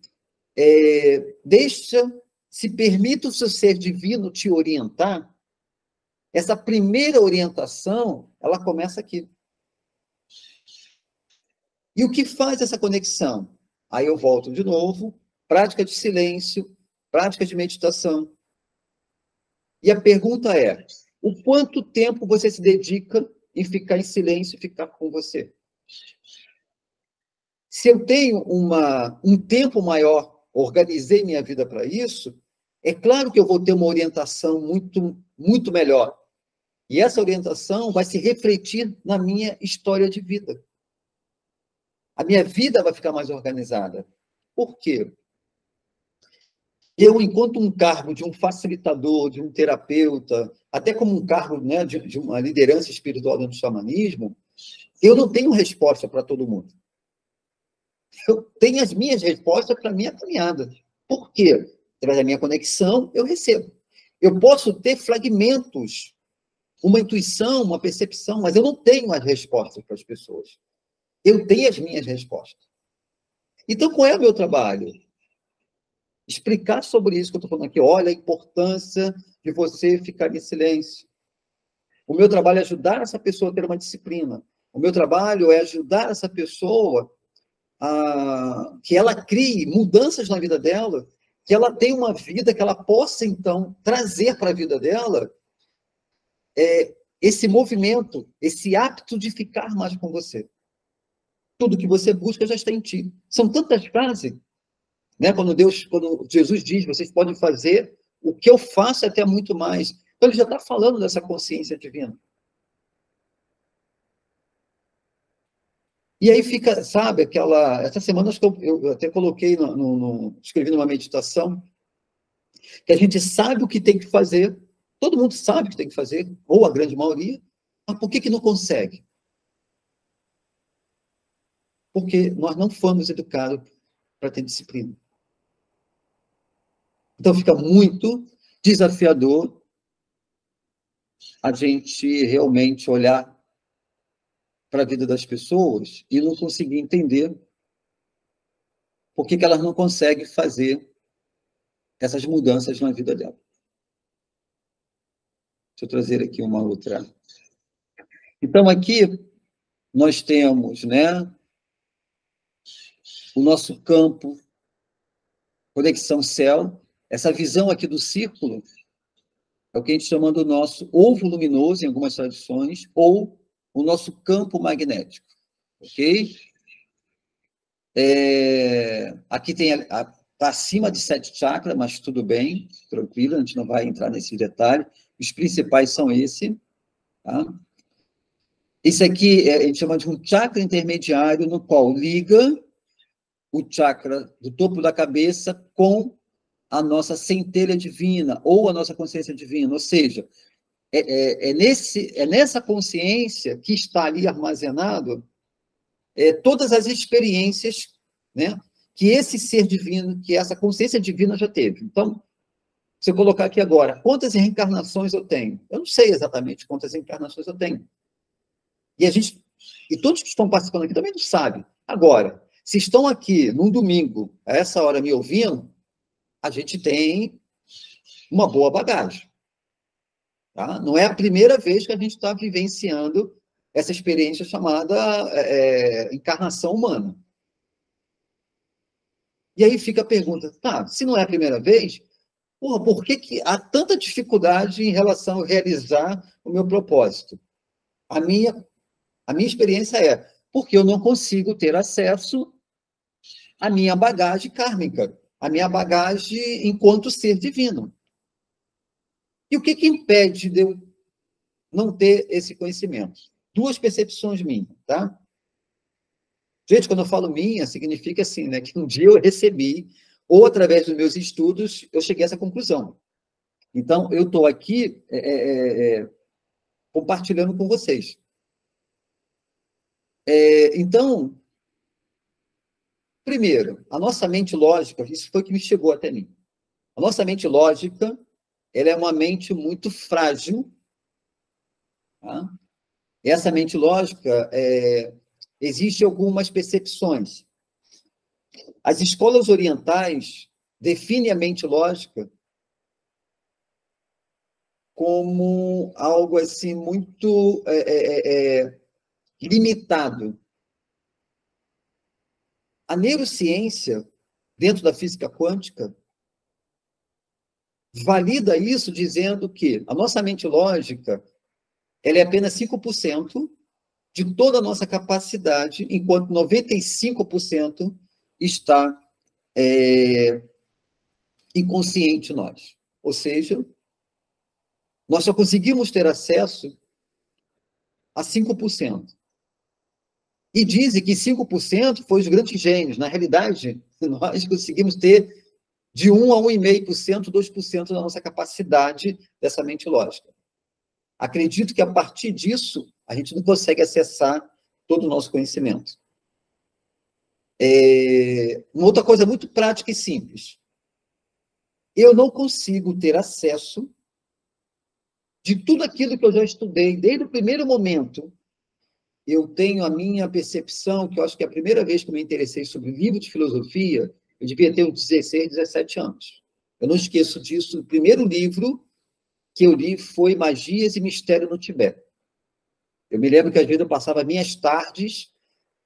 se permita o seu ser divino te orientar, essa primeira orientação, ela começa aqui. E o que faz essa conexão? Aí eu volto de novo, prática de silêncio, prática de meditação. E a pergunta é, o quanto tempo você se dedica em ficar em silêncio e ficar com você? Se eu tenho um tempo maior, organizei minha vida para isso, é claro que eu vou ter uma orientação muito, muito melhor. E essa orientação vai se refletir na minha história de vida. A minha vida vai ficar mais organizada. Por quê? Eu, enquanto um cargo de um facilitador, de um terapeuta, até como um cargo, né, de uma liderança espiritual dentro do xamanismo, eu não tenho resposta para todo mundo. Eu tenho as minhas respostas para a minha caminhada. Por quê? Através da minha conexão, eu recebo. Eu posso ter fragmentos, uma intuição, uma percepção, mas eu não tenho as respostas para as pessoas. Eu tenho as minhas respostas. Então, qual é o meu trabalho? Explicar sobre isso que eu estou falando aqui. Olha a importância de você ficar em silêncio. O meu trabalho é ajudar essa pessoa a ter uma disciplina. O meu trabalho é ajudar essa pessoa a que ela crie mudanças na vida dela, que ela tenha uma vida que ela possa, então, trazer para a vida dela esse movimento, esse hábito de ficar mais com você. Tudo que você busca já está em ti. São tantas frases, né? Quando Jesus diz, vocês podem fazer o que eu faço até muito mais. Então, ele já está falando dessa consciência divina. E aí fica, sabe, essa semana acho que eu até coloquei, escrevi numa meditação, que a gente sabe o que tem que fazer, todo mundo sabe o que tem que fazer, ou a grande maioria, mas por que não consegue? Porque nós não fomos educados para ter disciplina. Então, fica muito desafiador a gente realmente olhar para a vida das pessoas e não conseguir entender por que elas não conseguem fazer essas mudanças na vida dela. Deixa eu trazer aqui uma outra. Então, aqui nós temos, né, o nosso campo, conexão céu. Essa visão aqui do círculo é o que a gente chama do nosso ovo luminoso, em algumas tradições, ou o nosso campo magnético. Ok? Aqui está acima de 7 chakras, mas tudo bem, tranquilo, a gente não vai entrar nesse detalhe. Os principais são esse. Tá? Esse aqui a gente chama de um chakra intermediário, no qual liga o chakra do topo da cabeça com a nossa centelha divina, ou a nossa consciência divina, ou seja, nessa consciência que está ali armazenado todas as experiências, né, que esse ser divino, que essa consciência divina já teve. Então, se eu colocar aqui agora, quantas reencarnações eu tenho? Eu não sei exatamente quantas reencarnações eu tenho. E todos que estão participando aqui também não sabem. Agora, se estão aqui num domingo, a essa hora me ouvindo, a gente tem uma boa bagagem. Tá? Não é a primeira vez que a gente está vivenciando essa experiência chamada encarnação humana. E aí fica a pergunta, tá, se não é a primeira vez, por que há tanta dificuldade em relação a realizar o meu propósito? A minha experiência é porque eu não consigo ter acesso à minha bagagem kármica, à minha bagagem enquanto ser divino. E o que impede de eu não ter esse conhecimento? duas percepções minhas, tá? Gente, quando eu falo minha, significa assim, né, que um dia eu recebi, ou através dos meus estudos, eu cheguei a essa conclusão. Então, eu estou aqui compartilhando com vocês. Então, primeiro, a nossa mente lógica, isso foi o que me chegou até mim. A nossa mente lógica, ela é uma mente muito frágil. Tá? Essa mente lógica, existem algumas percepções. As escolas orientais definem a mente lógica como algo assim muito limitado. A neurociência, dentro da física quântica, valida isso dizendo que a nossa mente lógica ela é apenas 5% de toda a nossa capacidade, enquanto 95% está inconsciente nós. Ou seja, nós só conseguimos ter acesso a 5%. E dizem que 5% foi os grandes gênios. Na realidade, nós conseguimos ter de 1 a 1,5%, 2% da nossa capacidade dessa mente lógica. Acredito que a partir disso, a gente não consegue acessar todo o nosso conhecimento. Uma outra coisa muito prática e simples. Eu não consigo ter acesso de tudo aquilo que eu já estudei, desde o primeiro momento. Eu tenho a minha percepção, que eu acho que é a primeira vez que eu me interessei sobre livro de filosofia, eu devia ter uns 16, 17 anos. Eu não esqueço disso. O primeiro livro que eu li foi Magias e Mistério no Tibete. Eu me lembro que, às vezes, eu passava minhas tardes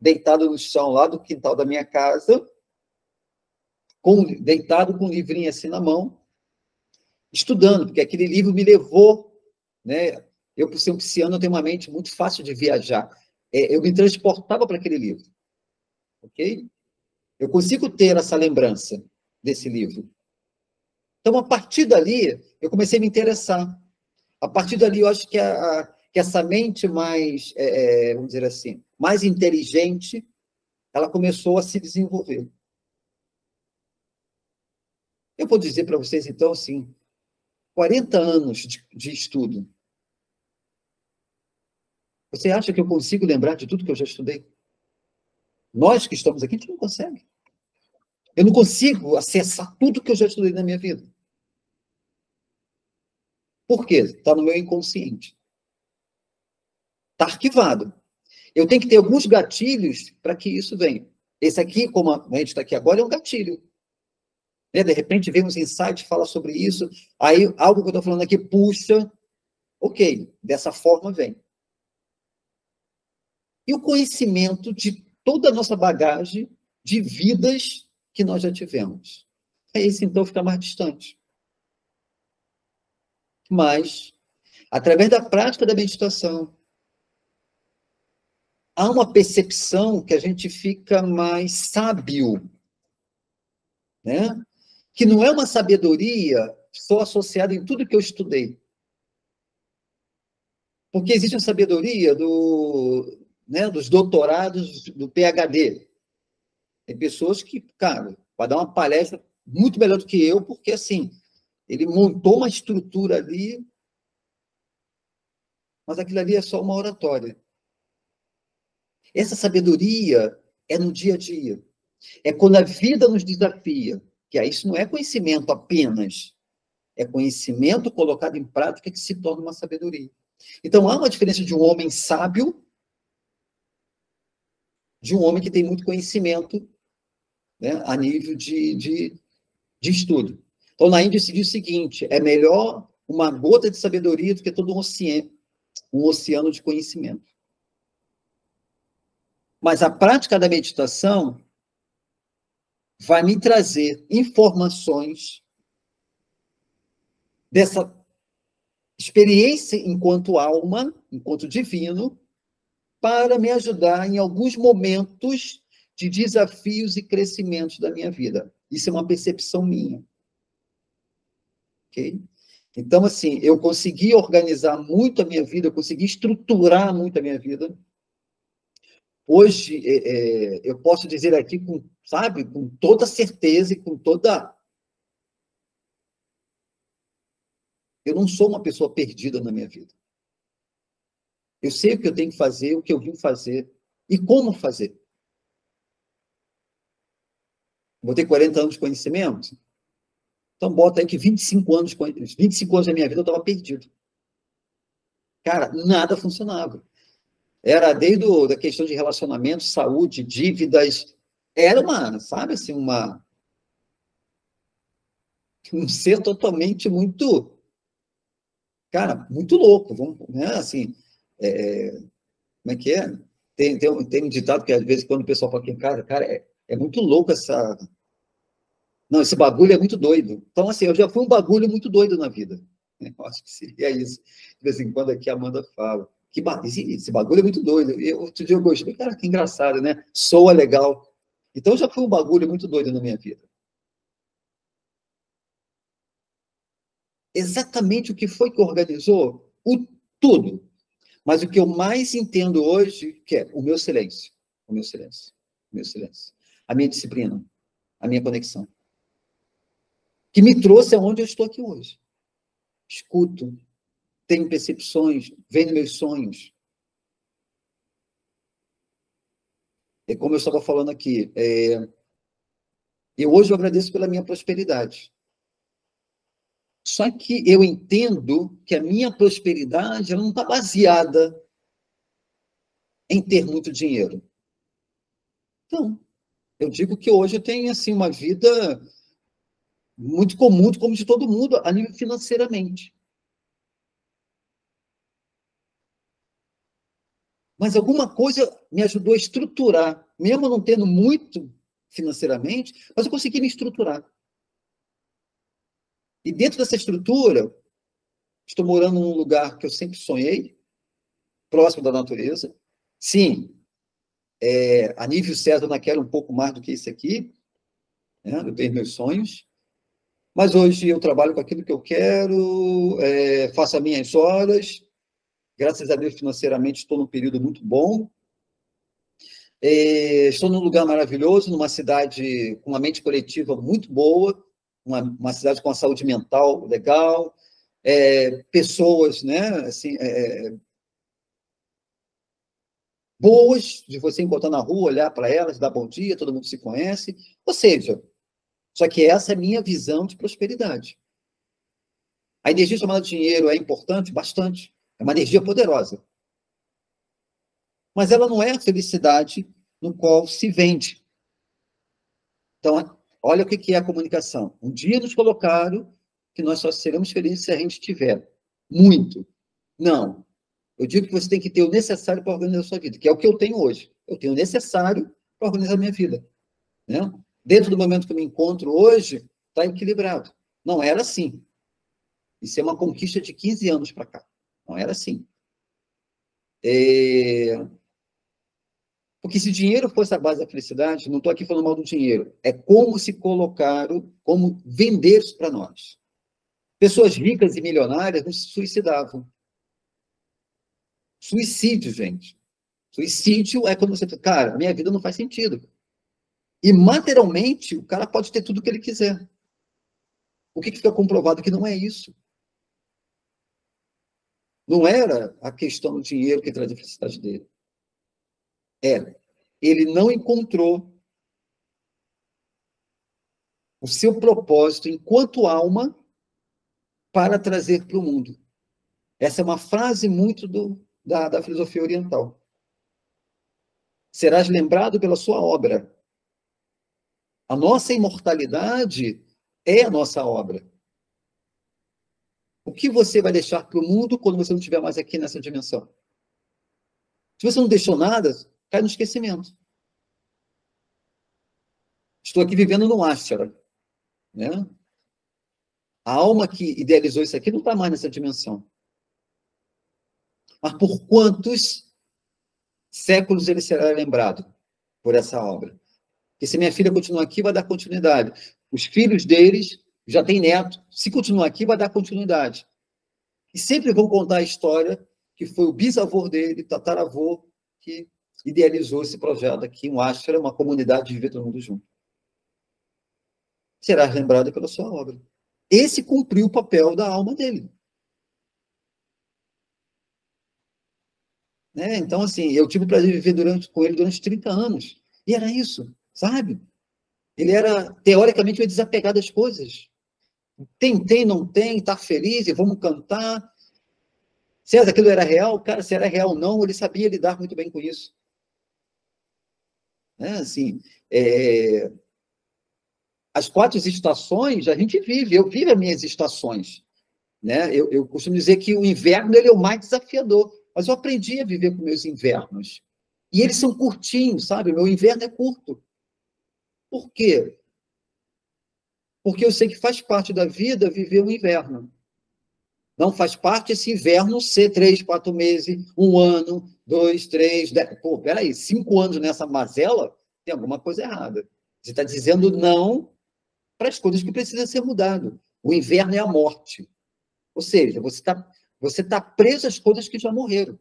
deitado no chão, lá do quintal da minha casa, deitado com um livrinho assim na mão, estudando, porque aquele livro me levou, né? Eu, por ser um pisciano, tenho uma mente muito fácil de viajar. Eu me transportava para aquele livro. Ok? Eu consigo ter essa lembrança desse livro. Então, a partir dali, eu comecei a me interessar. A partir dali, eu acho que essa mente mais, vamos dizer assim, mais inteligente, ela começou a se desenvolver. Eu vou dizer para vocês, então, assim, 40 anos de estudo. Você acha que eu consigo lembrar de tudo que eu já estudei? Nós que estamos aqui, a gente não consegue. Eu não consigo acessar tudo que eu já estudei na minha vida. Por quê? Está no meu inconsciente. Está arquivado. Eu tenho que ter alguns gatilhos para que isso venha. Esse aqui, como a gente está aqui agora, é um gatilho. De repente, vem uns insights, fala sobre isso, aí algo que eu estou falando aqui puxa, ok, dessa forma vem. E o conhecimento de toda a nossa bagagem de vidas que nós já tivemos. Esse, então, fica mais distante. Mas, através da prática da meditação, há uma percepção que a gente fica mais sábio, né? Que não é uma sabedoria só associada em tudo que eu estudei. Porque existe a sabedoria dos doutorados do PhD. Tem pessoas que, cara, vai dar uma palestra muito melhor do que eu, porque, assim, ele montou uma estrutura ali, mas aquilo ali é só uma oratória. Essa sabedoria é no dia a dia. É quando a vida nos desafia, que aí isso não é conhecimento apenas, é conhecimento colocado em prática que se torna uma sabedoria. Então, há uma diferença de um homem sábio de um homem que tem muito conhecimento, né, a nível de estudo. Então, na Índia se diz o seguinte, é melhor uma gota de sabedoria do que todo um oceano de conhecimento. Mas a prática da meditação vai me trazer informações dessa experiência enquanto alma, enquanto divino, para me ajudar em alguns momentos de desafios e crescimentos da minha vida. Isso é uma percepção minha. Ok? Então, assim, eu consegui organizar muito a minha vida, eu consegui estruturar muito a minha vida. Hoje, eu posso dizer aqui, sabe, com toda certeza e com toda... Eu não sou uma pessoa perdida na minha vida. Eu sei o que eu tenho que fazer, o que eu vim fazer e como fazer. Vou ter 40 anos de conhecimento? Então, bota aí que 25 anos da minha vida eu estava perdido. Cara, nada funcionava. Era desde da questão de relacionamento, saúde, dívidas. Era sabe assim, um ser totalmente muito, cara, muito louco. Vamos, né? Assim, como é que é? Tem um ditado que às vezes quando o pessoal fala aqui, cara, é muito louco essa... Não, esse bagulho é muito doido. Então, assim, eu já fui um bagulho muito doido na vida. Eu acho que seria isso. De vez em quando aqui a Amanda fala. Esse bagulho é muito doido. Outro dia eu gostei. Cara, que engraçado, né? Soa legal. Então, eu já fui um bagulho muito doido na minha vida. Exatamente o que foi que organizou? Tudo. Mas o que eu mais entendo hoje que é o meu silêncio. O meu silêncio. O meu silêncio. A minha disciplina. A minha conexão. Que me trouxe aonde eu estou aqui hoje. Escuto, tenho percepções, venho meus sonhos. É como eu estava falando aqui, eu hoje eu agradeço pela minha prosperidade. Só que eu entendo que a minha prosperidade ela não está baseada em ter muito dinheiro. Então, eu digo que hoje eu tenho assim, uma vida muito comum, como de todo mundo, a nível financeiramente. Mas alguma coisa me ajudou a estruturar, mesmo não tendo muito financeiramente, mas eu consegui me estruturar. E dentro dessa estrutura, estou morando num lugar que eu sempre sonhei, próximo da natureza. Sim, a nível certo eu não quero um pouco mais do que isso aqui, né? Eu tenho meus sonhos, mas hoje eu trabalho com aquilo que eu quero, faço as minhas horas, graças a Deus financeiramente estou num período muito bom, estou num lugar maravilhoso, numa cidade com uma mente coletiva muito boa, uma cidade com uma saúde mental legal, pessoas, né, assim, boas, de você encontrar na rua, olhar para elas, dar bom dia, todo mundo se conhece, ou seja, só que essa é a minha visão de prosperidade. A energia chamada dinheiro é importante? Bastante. É uma energia poderosa. Mas ela não é a felicidade no qual se vende. Então, olha o que é a comunicação. Um dia nos colocaram que nós só seremos felizes se a gente tiver muito. Não. Eu digo que você tem que ter o necessário para organizar a sua vida, que é o que eu tenho hoje. Eu tenho o necessário para organizar a minha vida. Né? Dentro do momento que eu me encontro hoje, está equilibrado. Não era assim. Isso é uma conquista de 15 anos para cá. Não era assim. Porque se dinheiro fosse a base da felicidade, não estou aqui falando mal do dinheiro, é como se colocaram, como vender isso para nós. Pessoas ricas e milionárias não se suicidavam. Suicídio, gente. Suicídio é quando você fala, cara, minha vida não faz sentido. E materialmente, o cara pode ter tudo o que ele quiser. O que fica comprovado que não é isso? Não era a questão do dinheiro que trazia a felicidade dele. Ele não encontrou o seu propósito enquanto alma para trazer para o mundo. Essa é uma frase muito da filosofia oriental. Serás lembrado pela sua obra. A nossa imortalidade é a nossa obra. O que você vai deixar para o mundo quando você não estiver mais aqui nessa dimensão? Se você não deixou nada, cai no esquecimento. Estou aqui vivendo no Ashtra, né? A alma que idealizou isso aqui não está mais nessa dimensão. Mas por quantos séculos ele será lembrado por essa obra? Porque se minha filha continuar aqui, vai dar continuidade. Os filhos deles já tem neto. Se continuar aqui, vai dar continuidade. E sempre vão contar a história que foi o bisavô dele, tataravô, que idealizou esse projeto aqui, um ashram, uma comunidade de viver todo mundo junto. Será lembrado pela sua obra. Esse cumpriu o papel da alma dele. Né? Então, assim, eu tive o prazer de viver com ele durante 30 anos. E era isso, sabe? Ele era, teoricamente, desapegado das coisas. Não tem, está feliz, e vamos cantar. Se aquilo era real, cara, se era real ou não, ele sabia lidar muito bem com isso. Né? Assim, as 4 estações, a gente vive, eu vivo as minhas estações. Né? Eu costumo dizer que o inverno ele é o mais desafiador, mas eu aprendi a viver com meus invernos. E eles são curtinhos, sabe? Meu inverno é curto. Por quê? Porque eu sei que faz parte da vida viver o inverno. Não faz parte esse inverno ser 3, 4 meses, 1 ano, 2, 3, 10. Pô, peraí, 5 anos nessa mazela, tem alguma coisa errada. Você está dizendo não para as coisas que precisam ser mudadas. O inverno é a morte. Ou seja, você tá preso às coisas que já morreram.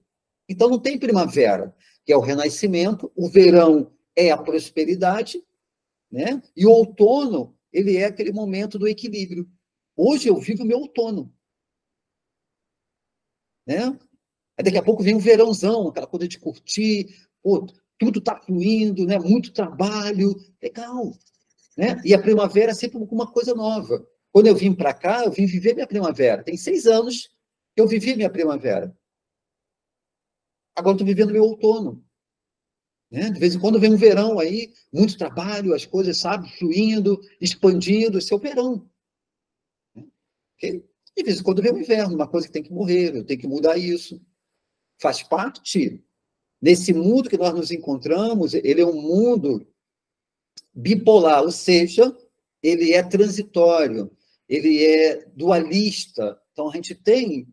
Então, não tem primavera, que é o renascimento, o verão é a prosperidade, né? E o outono, ele é aquele momento do equilíbrio. Hoje eu vivo o meu outono. Né? Aí daqui a pouco vem um verãozão, aquela coisa de curtir, pô, tudo está fluindo, né? Muito trabalho, legal. Né? E a primavera é sempre uma coisa nova. Quando eu vim para cá, eu vim viver minha primavera. Tem 6 anos que eu vivi minha primavera. Agora estou vivendo meu outono. Né? De vez em quando vem um verão aí, muito trabalho, as coisas, sabe, fluindo, expandindo, esse é o verão. Okay? De vez em quando vem o inverno, uma coisa que tem que morrer, eu tenho que mudar isso. Faz parte. Nesse mundo que nós nos encontramos, ele é um mundo bipolar, ou seja, ele é transitório, ele é dualista. Então, a gente tem...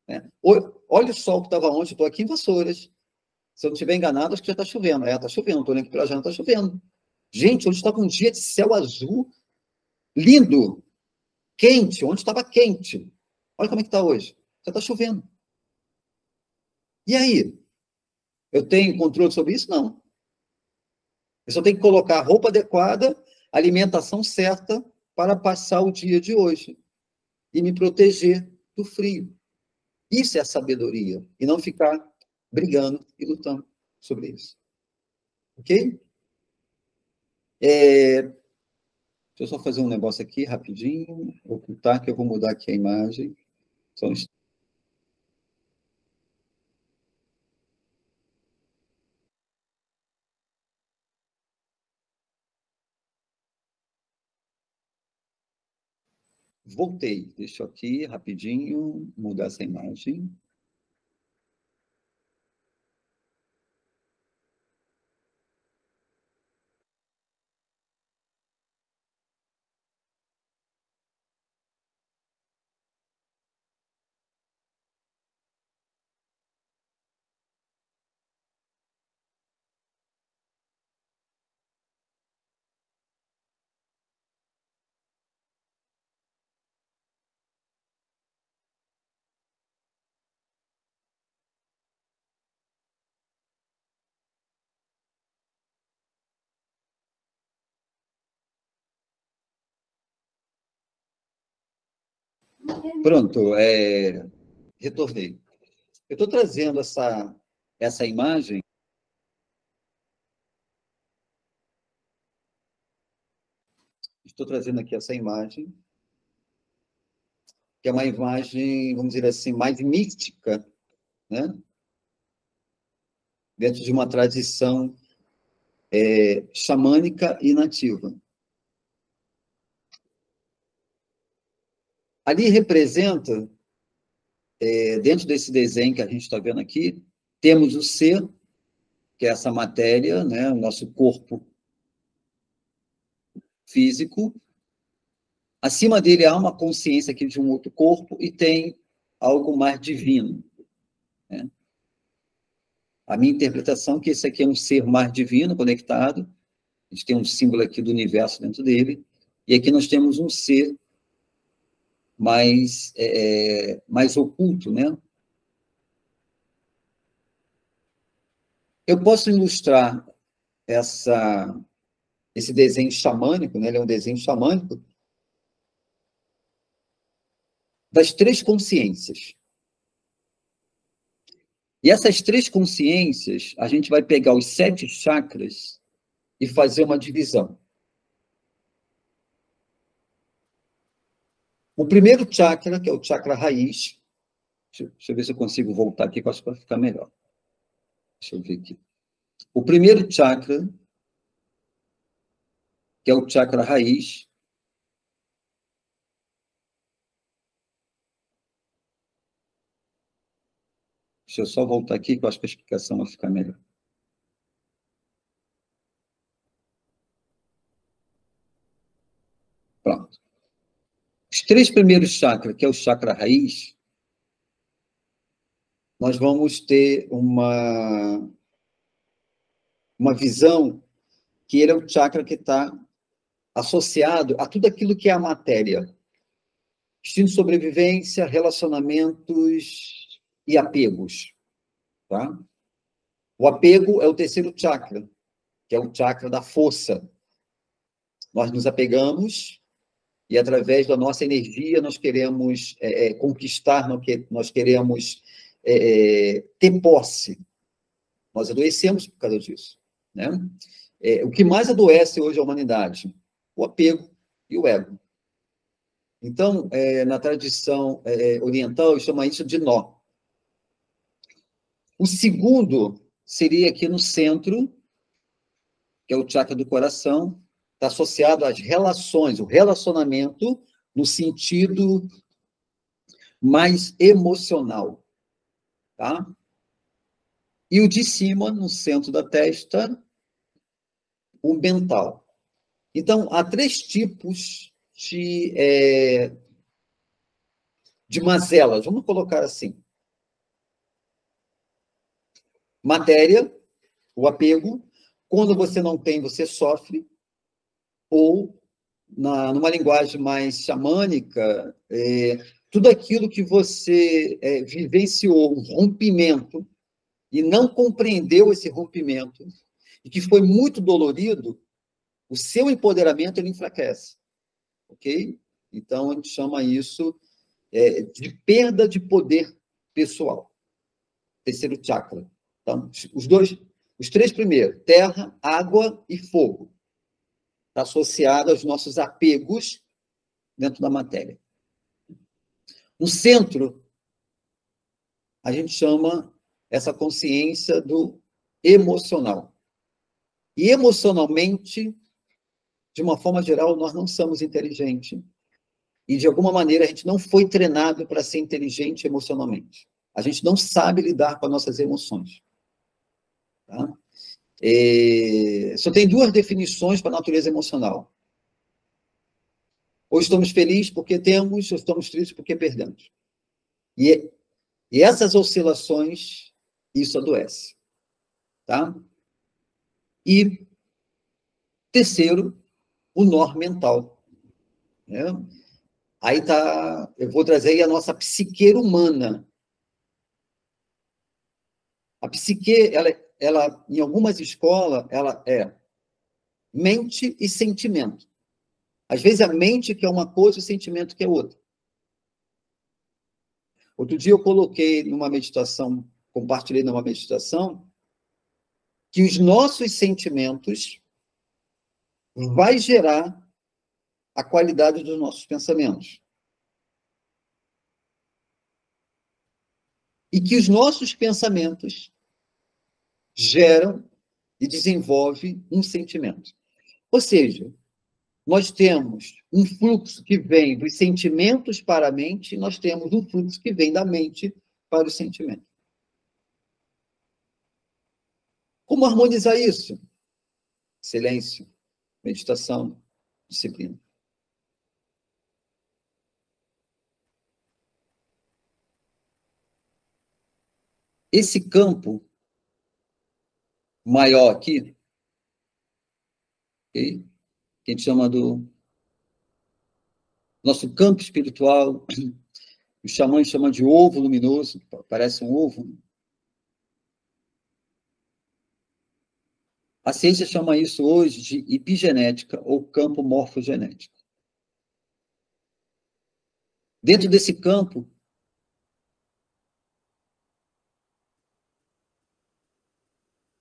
Né? Olha o sol que estava ontem, eu estou aqui em Vassouras. Se eu não estiver enganado, acho que já está chovendo. Está chovendo, estou olhando aqui para já, não está chovendo. Gente, onde estava um dia de céu azul, lindo, quente, onde estava quente. Olha como é que está hoje. Já está chovendo. E aí? Eu tenho controle sobre isso? Não. Eu só tenho que colocar a roupa adequada, alimentação certa para passar o dia de hoje e me proteger do frio. Isso é a sabedoria. E não ficar brigando e lutando sobre isso. Ok? Deixa eu só fazer um negócio aqui rapidinho, ocultar, que eu vou mudar aqui a imagem. Só um instante. Voltei. Deixa eu aqui rapidinho mudar essa imagem. Pronto, retornei. Eu estou trazendo essa imagem. Estou trazendo aqui essa imagem, que é uma imagem, vamos dizer assim, mais mística, né? Dentro de uma tradição xamânica e nativa. Ali representa, dentro desse desenho que a gente está vendo aqui, temos o ser, que é essa matéria, né? O nosso corpo físico. Acima dele há uma consciência aqui de um outro corpo e tem algo mais divino. Né? A minha interpretação é que esse aqui é um ser mais divino, conectado. A gente tem um símbolo aqui do universo dentro dele. e aqui nós temos um C mais, mais oculto, né? Eu posso ilustrar esse desenho xamânico, né? Ele é um desenho xamânico das três consciências. E essas três consciências, a gente vai pegar os 7 chakras e fazer uma divisão. O primeiro chakra, que é o chakra raiz, deixa eu ver se eu consigo voltar aqui, que eu acho que vai ficar melhor. Deixa eu ver aqui. O primeiro chakra, que é o chakra raiz, deixa eu só voltar aqui, que eu acho que a explicação vai ficar melhor. Pronto. Os 3 primeiros chakras, que é o chakra raiz, nós vamos ter uma visão que ele é o chakra que está associado a tudo aquilo que é a matéria. Instinto de sobrevivência, relacionamentos e apegos. Tá? O apego é o terceiro chakra, que é o chakra da força. Nós nos apegamos e, através da nossa energia, nós queremos conquistar, nós queremos ter posse. Nós adoecemos por causa disso. Né? O que mais adoece hoje a humanidade? O apego e o ego. Então, na tradição oriental, chama isso de nó. O segundo seria aqui no centro, que é o chakra do coração, está associado às relações, o relacionamento no sentido mais emocional. Tá? E o de cima, no centro da testa, o mental. Então, há 3 tipos de mazelas, vamos colocar assim. Matéria, o apego, quando você não tem, você sofre, ou, numa linguagem mais xamânica, tudo aquilo que você vivenciou, um rompimento, e não compreendeu esse rompimento, e que foi muito dolorido, o seu empoderamento ele enfraquece. Ok? Então, a gente chama isso de perda de poder pessoal. Terceiro chakra. Então, os 3 primeiros, terra, água e fogo. Está associado aos nossos apegos dentro da matéria. No centro, a gente chama essa consciência do emocional. E emocionalmente, de uma forma geral, nós não somos inteligentes. E, de alguma maneira, a gente não foi treinado para ser inteligente emocionalmente. A gente não sabe lidar com as nossas emoções. Tá? Só tem 2 definições para a natureza emocional. Ou estamos felizes porque temos, ou estamos tristes porque perdemos. E essas oscilações, isso adoece. Tá? E, terceiro, o nó mental. Né? Aí tá, eu vou trazer aí a nossa psique humana. A psique, ela, em algumas escolas, ela é mente e sentimento. Às vezes a mente que é uma coisa e o sentimento que é outra. Outro dia eu coloquei numa meditação, compartilhei numa meditação, que os nossos sentimentos vai gerar a qualidade dos nossos pensamentos. E que os nossos pensamentos geram e desenvolvem um sentimento. Ou seja, nós temos um fluxo que vem dos sentimentos para a mente, e nós temos um fluxo que vem da mente para o sentimento. Como harmonizar isso? Silêncio, meditação, disciplina. Esse campo maior aqui, okay? Que a gente chama do nosso campo espiritual, os xamãs chamam de ovo luminoso, parece um ovo. A ciência chama isso hoje de epigenética ou campo morfogenético. Dentro desse campo,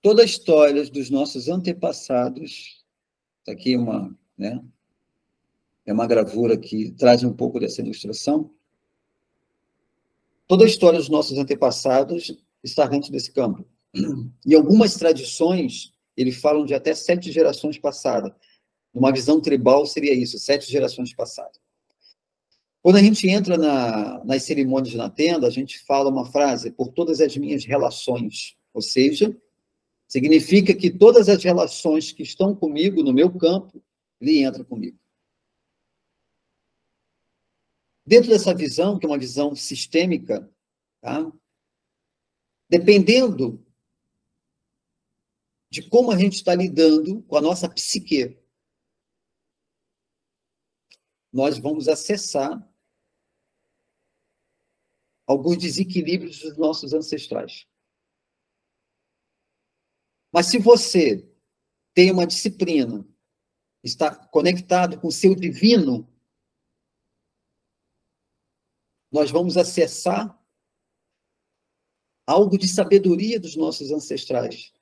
toda a história dos nossos antepassados, está aqui é uma gravura que traz um pouco dessa ilustração. Toda a história dos nossos antepassados está dentro desse campo. E algumas tradições, eles falam de até 7 gerações passadas. Numa visão tribal, seria isso, 7 gerações passadas. Quando a gente entra nas cerimônias na tenda, a gente fala uma frase, por todas as minhas relações. Ou seja, significa que todas as relações que estão comigo, no meu campo, ele entra comigo. Dentro dessa visão, que é uma visão sistêmica, tá? Dependendo de como a gente está lidando com a nossa psique, nós vamos acessar alguns desequilíbrios dos nossos ancestrais. Mas se você tem uma disciplina, está conectado com o seu divino, nós vamos acessar algo de sabedoria dos nossos ancestrais,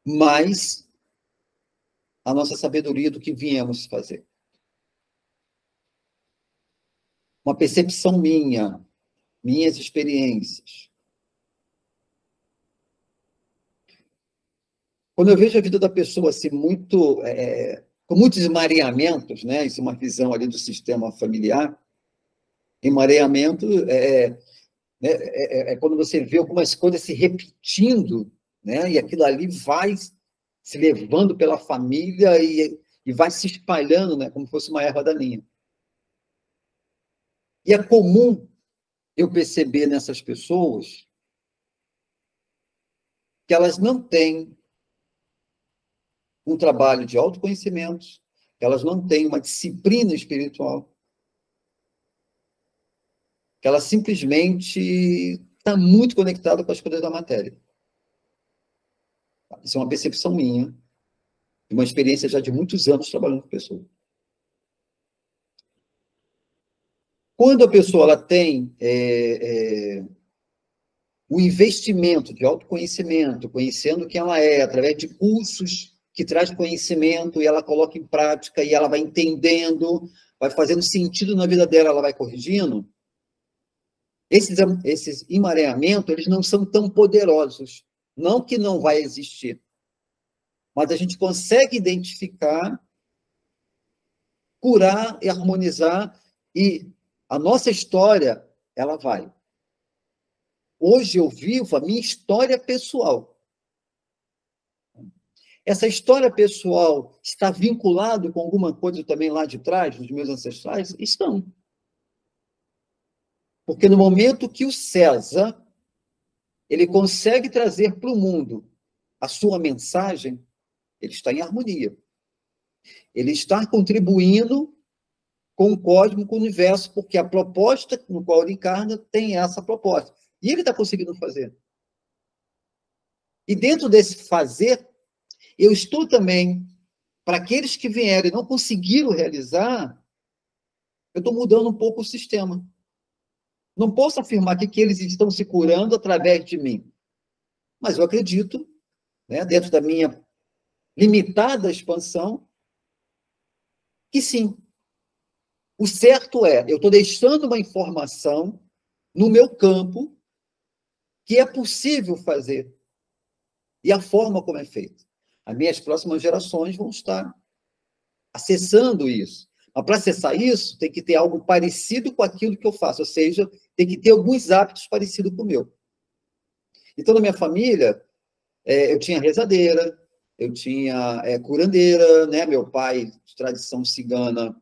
mais a nossa sabedoria do que viemos fazer. Uma percepção minhas experiências. Quando eu vejo a vida da pessoa assim, com muitos emaranhamentos, né? Isso é uma visão ali do sistema familiar. Emaranhamento é quando você vê algumas coisas se repetindo, né? E aquilo ali vai se levando pela família e vai se espalhando, né? Como se fosse uma erva daninha. E é comum eu perceber nessas pessoas que elas não têm um trabalho de autoconhecimento, elas não têm uma disciplina espiritual, que ela simplesmente está muito conectada com as coisas da matéria. Isso é uma percepção minha, uma experiência já de muitos anos trabalhando com pessoas. Quando a pessoa ela tem o investimento de autoconhecimento, conhecendo quem ela é, através de cursos que traz conhecimento, e ela coloca em prática, e ela vai entendendo, vai fazendo sentido na vida dela, ela vai corrigindo, esses emaranhamentos, eles não são tão poderosos. Não que não vai existir, mas a gente consegue identificar, curar e harmonizar, e a nossa história, ela vai. Hoje eu vivo a minha história pessoal. Essa história pessoal está vinculada com alguma coisa também lá de trás, dos meus ancestrais? Estão. Porque no momento que o César ele consegue trazer para o mundo a sua mensagem, ele está em harmonia. Ele está contribuindo com o cosmos, com o universo, porque a proposta no qual ele encarna tem essa proposta. E ele está conseguindo fazer. E dentro desse fazer, eu estou também, para aqueles que vieram e não conseguiram realizar, eu estou mudando um pouco o sistema. Não posso afirmar que eles estão se curando através de mim. Mas eu acredito, né, dentro da minha limitada expansão, que sim. O certo é, eu estou deixando uma informação no meu campo que é possível fazer. E a forma como é feito. As minhas próximas gerações vão estar acessando isso. Mas para acessar isso, tem que ter algo parecido com aquilo que eu faço, ou seja, tem que ter alguns hábitos parecidos com o meu. Então, na minha família, eu tinha rezadeira, eu tinha curandeira, né? Meu pai, de tradição cigana,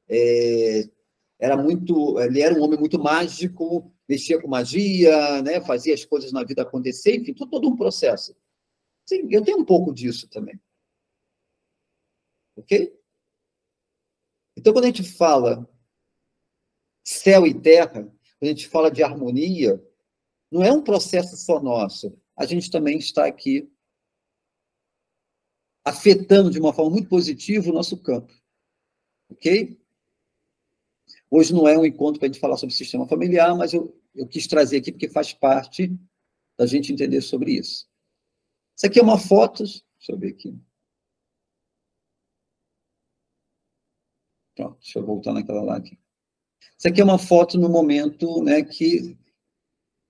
ele era um homem muito mágico, mexia com magia, né? Fazia as coisas na vida acontecer, enfim, todo um processo. Sim, eu tenho um pouco disso também. Ok? Então, quando a gente fala céu e terra, quando a gente fala de harmonia, não é um processo só nosso. A gente também está aqui afetando de uma forma muito positiva o nosso campo. Ok? Hoje não é um encontro para a gente falar sobre sistema familiar, mas eu quis trazer aqui porque faz parte da gente entender sobre isso. Isso aqui é uma foto, deixa eu ver aqui. Pronto, deixa eu voltar naquela lá aqui. Isso aqui é uma foto no momento, né, que,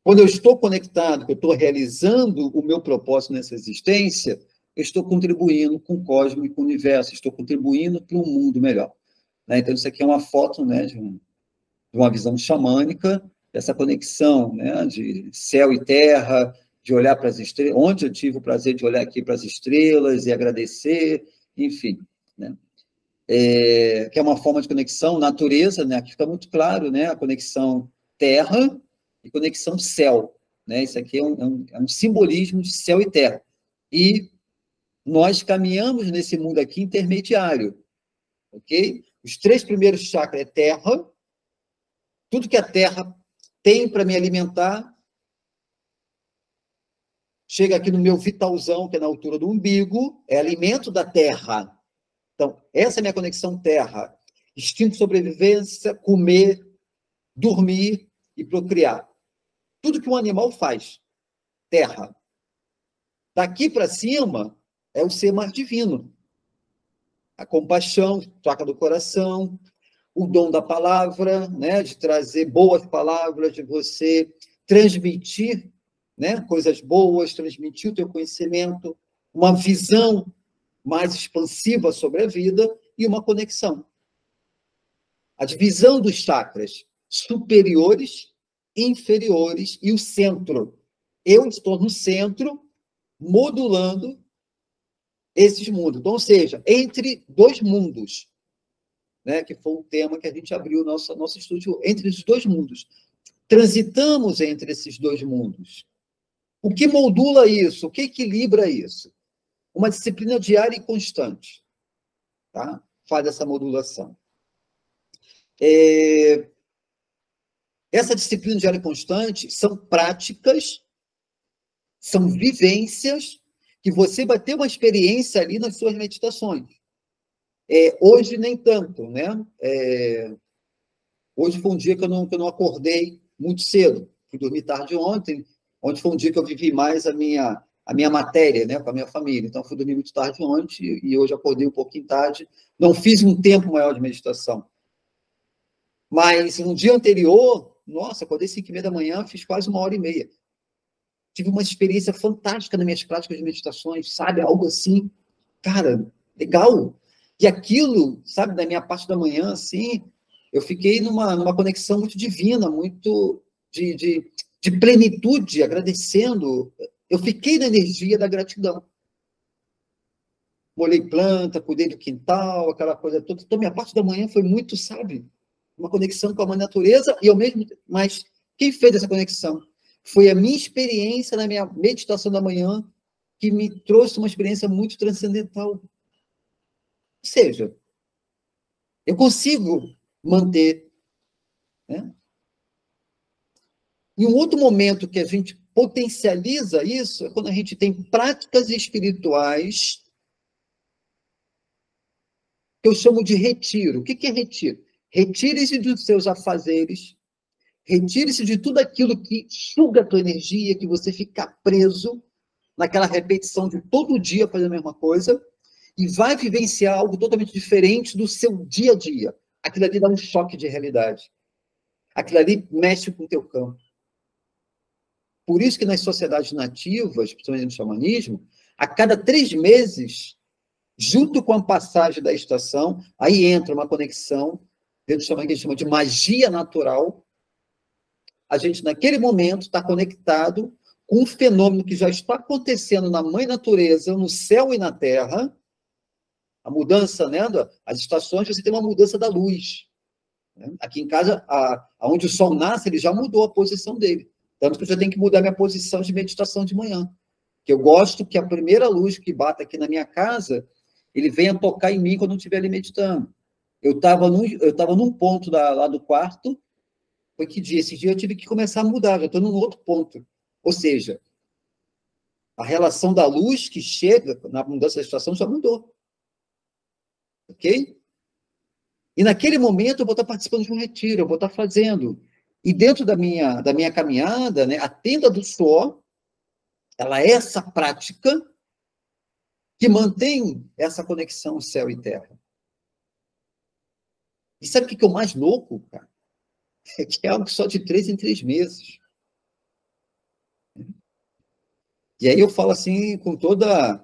quando eu estou conectado, que eu estou realizando o meu propósito nessa existência, eu estou contribuindo com o cosmos e com o universo, estou contribuindo para um mundo melhor. Né? Então, isso aqui é uma foto, né, de uma visão xamânica, dessa conexão, né, de céu e terra, de olhar para as estrelas, onde eu tive o prazer de olhar aqui para as estrelas e agradecer, enfim, né? Que é uma forma de conexão, natureza, né? Aqui fica muito claro, né? A conexão terra e conexão céu, né? Isso aqui é um simbolismo de céu e terra. E nós caminhamos nesse mundo aqui intermediário, ok? Os 3 primeiros chakras é terra, tudo que a terra tem para me alimentar, chega aqui no meu vitalzão, que é na altura do umbigo, é alimento da terra. Então, essa é a minha conexão terra. Instinto de sobrevivência, comer, dormir e procriar. Tudo que um animal faz, terra. Daqui para cima é o ser mais divino. A compaixão, toca do coração, o dom da palavra, né, de trazer boas palavras, de você transmitir, né, coisas boas, transmitir o teu conhecimento, uma visão mais expansiva sobre a vida e uma conexão. A divisão dos chakras superiores, inferiores e o centro. Eu estou no centro, modulando esses mundos. Então, ou seja, entre 2 mundos, né, que foi um tema que a gente abriu nosso estúdio, entre os 2 mundos. Transitamos entre esses 2 mundos. O que modula isso? O que equilibra isso? Uma disciplina diária e constante, tá? Faz essa modulação. Essa disciplina diária e constante são práticas, são vivências, que você vai ter uma experiência ali nas suas meditações. Hoje, nem tanto, né? Hoje foi um dia que eu não acordei muito cedo. Fui dormir tarde ontem, onde foi um dia que eu vivi mais a minha matéria, né, com a minha família. Então, fui dormir muito tarde ontem e hoje acordei um pouquinho tarde. Não fiz um tempo maior de meditação. Mas no dia anterior, nossa, acordei 5h30 da manhã, fiz quase 1h30. Tive uma experiência fantástica nas minhas práticas de meditações, sabe? Algo assim, cara, legal. E aquilo, sabe, da minha parte da manhã, assim, eu fiquei numa conexão muito divina, muito de plenitude, agradecendo. Eu fiquei na energia da gratidão. Molhei planta, cuidei do quintal, aquela coisa toda. Então, minha parte da manhã foi muito, sabe, uma conexão com a mãe natureza, e ao mesmo tempo, mas quem fez essa conexão? Foi a minha experiência na minha meditação da manhã que me trouxe uma experiência muito transcendental. Ou seja, eu consigo manter, né? E um outro momento que a gente potencializa isso é quando a gente tem práticas espirituais que eu chamo de retiro. O que é retiro? Retire-se dos seus afazeres, retire-se de tudo aquilo que suga a tua energia, que você fica preso naquela repetição de todo dia fazer a mesma coisa, e vai vivenciar algo totalmente diferente do seu dia a dia. Aquilo ali dá um choque de realidade. Aquilo ali mexe com o teu campo. Por isso que nas sociedades nativas, principalmente no xamanismo, a cada 3 meses, junto com a passagem da estação, aí entra uma conexão, dentro do xamanismo que a gente chama de magia natural. A gente, naquele momento, está conectado com um fenômeno que já está acontecendo na mãe natureza, no céu e na terra. A mudança, né, as estações, você tem uma mudança da luz. Aqui em casa, onde o sol nasce, ele já mudou a posição dele. Tanto que eu já tenho que mudar minha posição de meditação de manhã. Que eu gosto que a primeira luz que bata aqui na minha casa, ele venha tocar em mim quando eu estiver ali meditando. Eu estava num ponto lá do quarto, foi que dia? Esse dia eu tive que começar a mudar, já estou num outro ponto. Ou seja, a relação da luz que chega na mudança da situação já mudou. Ok? E naquele momento eu vou estar participando de um retiro, eu vou estar fazendo. E dentro da minha caminhada, né, a tenda do suor, ela é essa prática que mantém essa conexão céu e terra. E sabe o que é o mais louco, cara? É que é algo só de 3 em 3 meses. E aí eu falo assim, com toda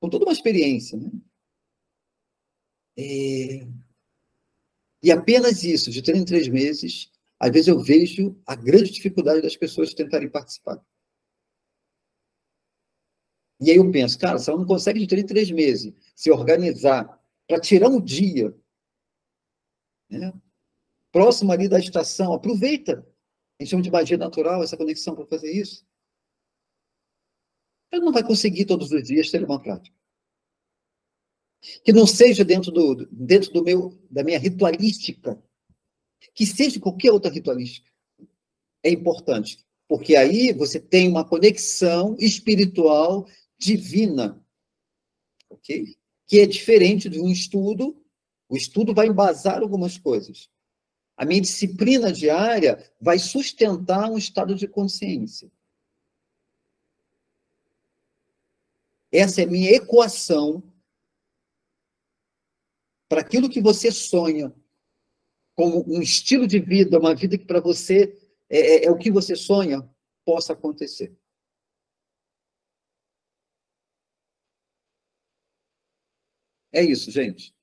uma experiência, né? E apenas isso, de 3 em 3 meses, às vezes eu vejo a grande dificuldade das pessoas tentarem participar. E aí eu penso, cara, se ela não consegue de 3 em 3 meses se organizar para tirar um dia, né, próximo ali da estação, aproveita. A gente chama de magia natural, essa conexão para fazer isso. Ela não vai conseguir todos os dias ter uma prática. Que não seja dentro da minha ritualística, que seja qualquer outra ritualística. É importante, porque aí você tem uma conexão espiritual divina, ok? Que é diferente de um estudo. O estudo vai embasar algumas coisas. A minha disciplina diária vai sustentar um estado de consciência. Essa é a minha equação para aquilo que você sonha como um estilo de vida, uma vida que para você é o que você sonha, possa acontecer. É isso, gente.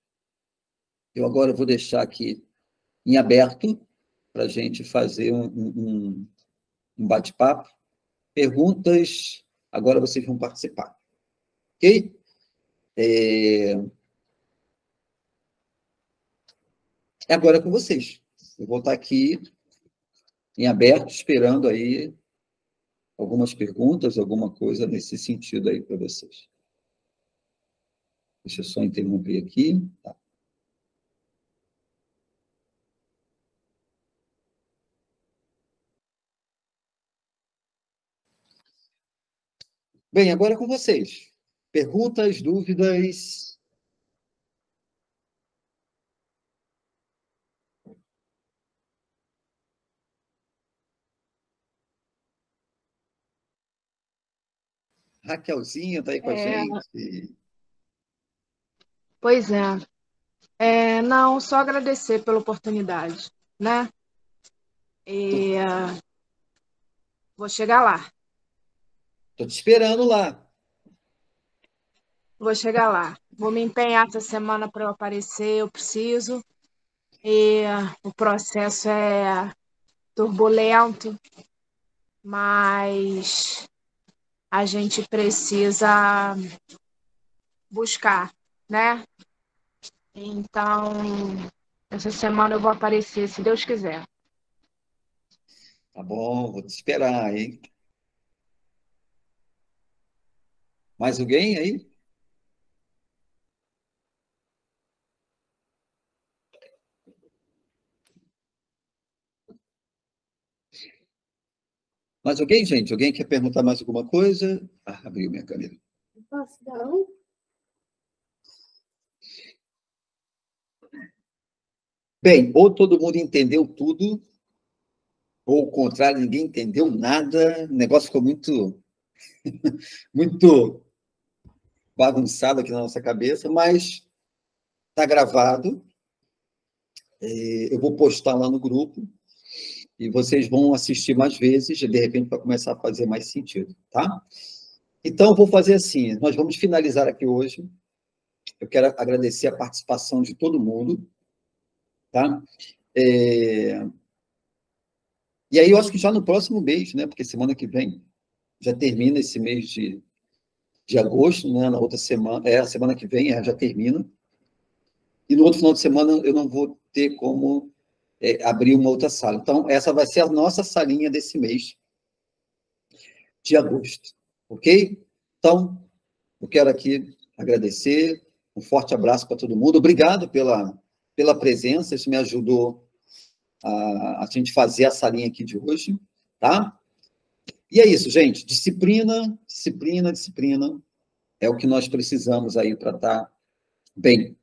Eu agora vou deixar aqui em aberto para a gente fazer um bate-papo. Perguntas, agora vocês vão participar. Ok? É agora com vocês. Eu vou estar aqui em aberto, esperando aí algumas perguntas, alguma coisa nesse sentido aí para vocês. Deixa eu só interromper aqui. Tá. Bem, agora é com vocês. Perguntas, dúvidas? Raquelzinha está aí com a gente. Pois é. Não, só agradecer pela oportunidade, né? E vou chegar lá. Estou te esperando lá. Vou chegar lá. Vou me empenhar essa semana para eu aparecer, eu preciso. E o processo é turbulento, mas a gente precisa buscar, né? Então, essa semana eu vou aparecer, se Deus quiser. Tá bom, vou te esperar, hein? Mais alguém aí? Mais alguém, gente? Alguém quer perguntar mais alguma coisa? Abriu minha câmera. Posso dar um? Bem, ou todo mundo entendeu tudo, ou ao contrário, ninguém entendeu nada. O negócio ficou muito, muito bagunçado aqui na nossa cabeça, mas está gravado. Eu vou postar lá no grupo e vocês vão assistir mais vezes, de repente, para começar a fazer mais sentido, tá? Então, vou fazer assim, nós vamos finalizar aqui hoje. Eu quero agradecer a participação de todo mundo, tá? E aí, eu acho que já no próximo mês, né? Porque semana que vem já termina esse mês de agosto, né? Na outra semana, a semana que vem já termina. E no outro final de semana eu não vou ter como abrir uma outra sala. Então, essa vai ser a nossa salinha desse mês de agosto, ok? Então, eu quero aqui agradecer, um forte abraço para todo mundo. Obrigado pela presença, isso me ajudou a gente fazer essa linha aqui de hoje, tá? E é isso, gente. Disciplina, disciplina, disciplina é o que nós precisamos aí para estar bem.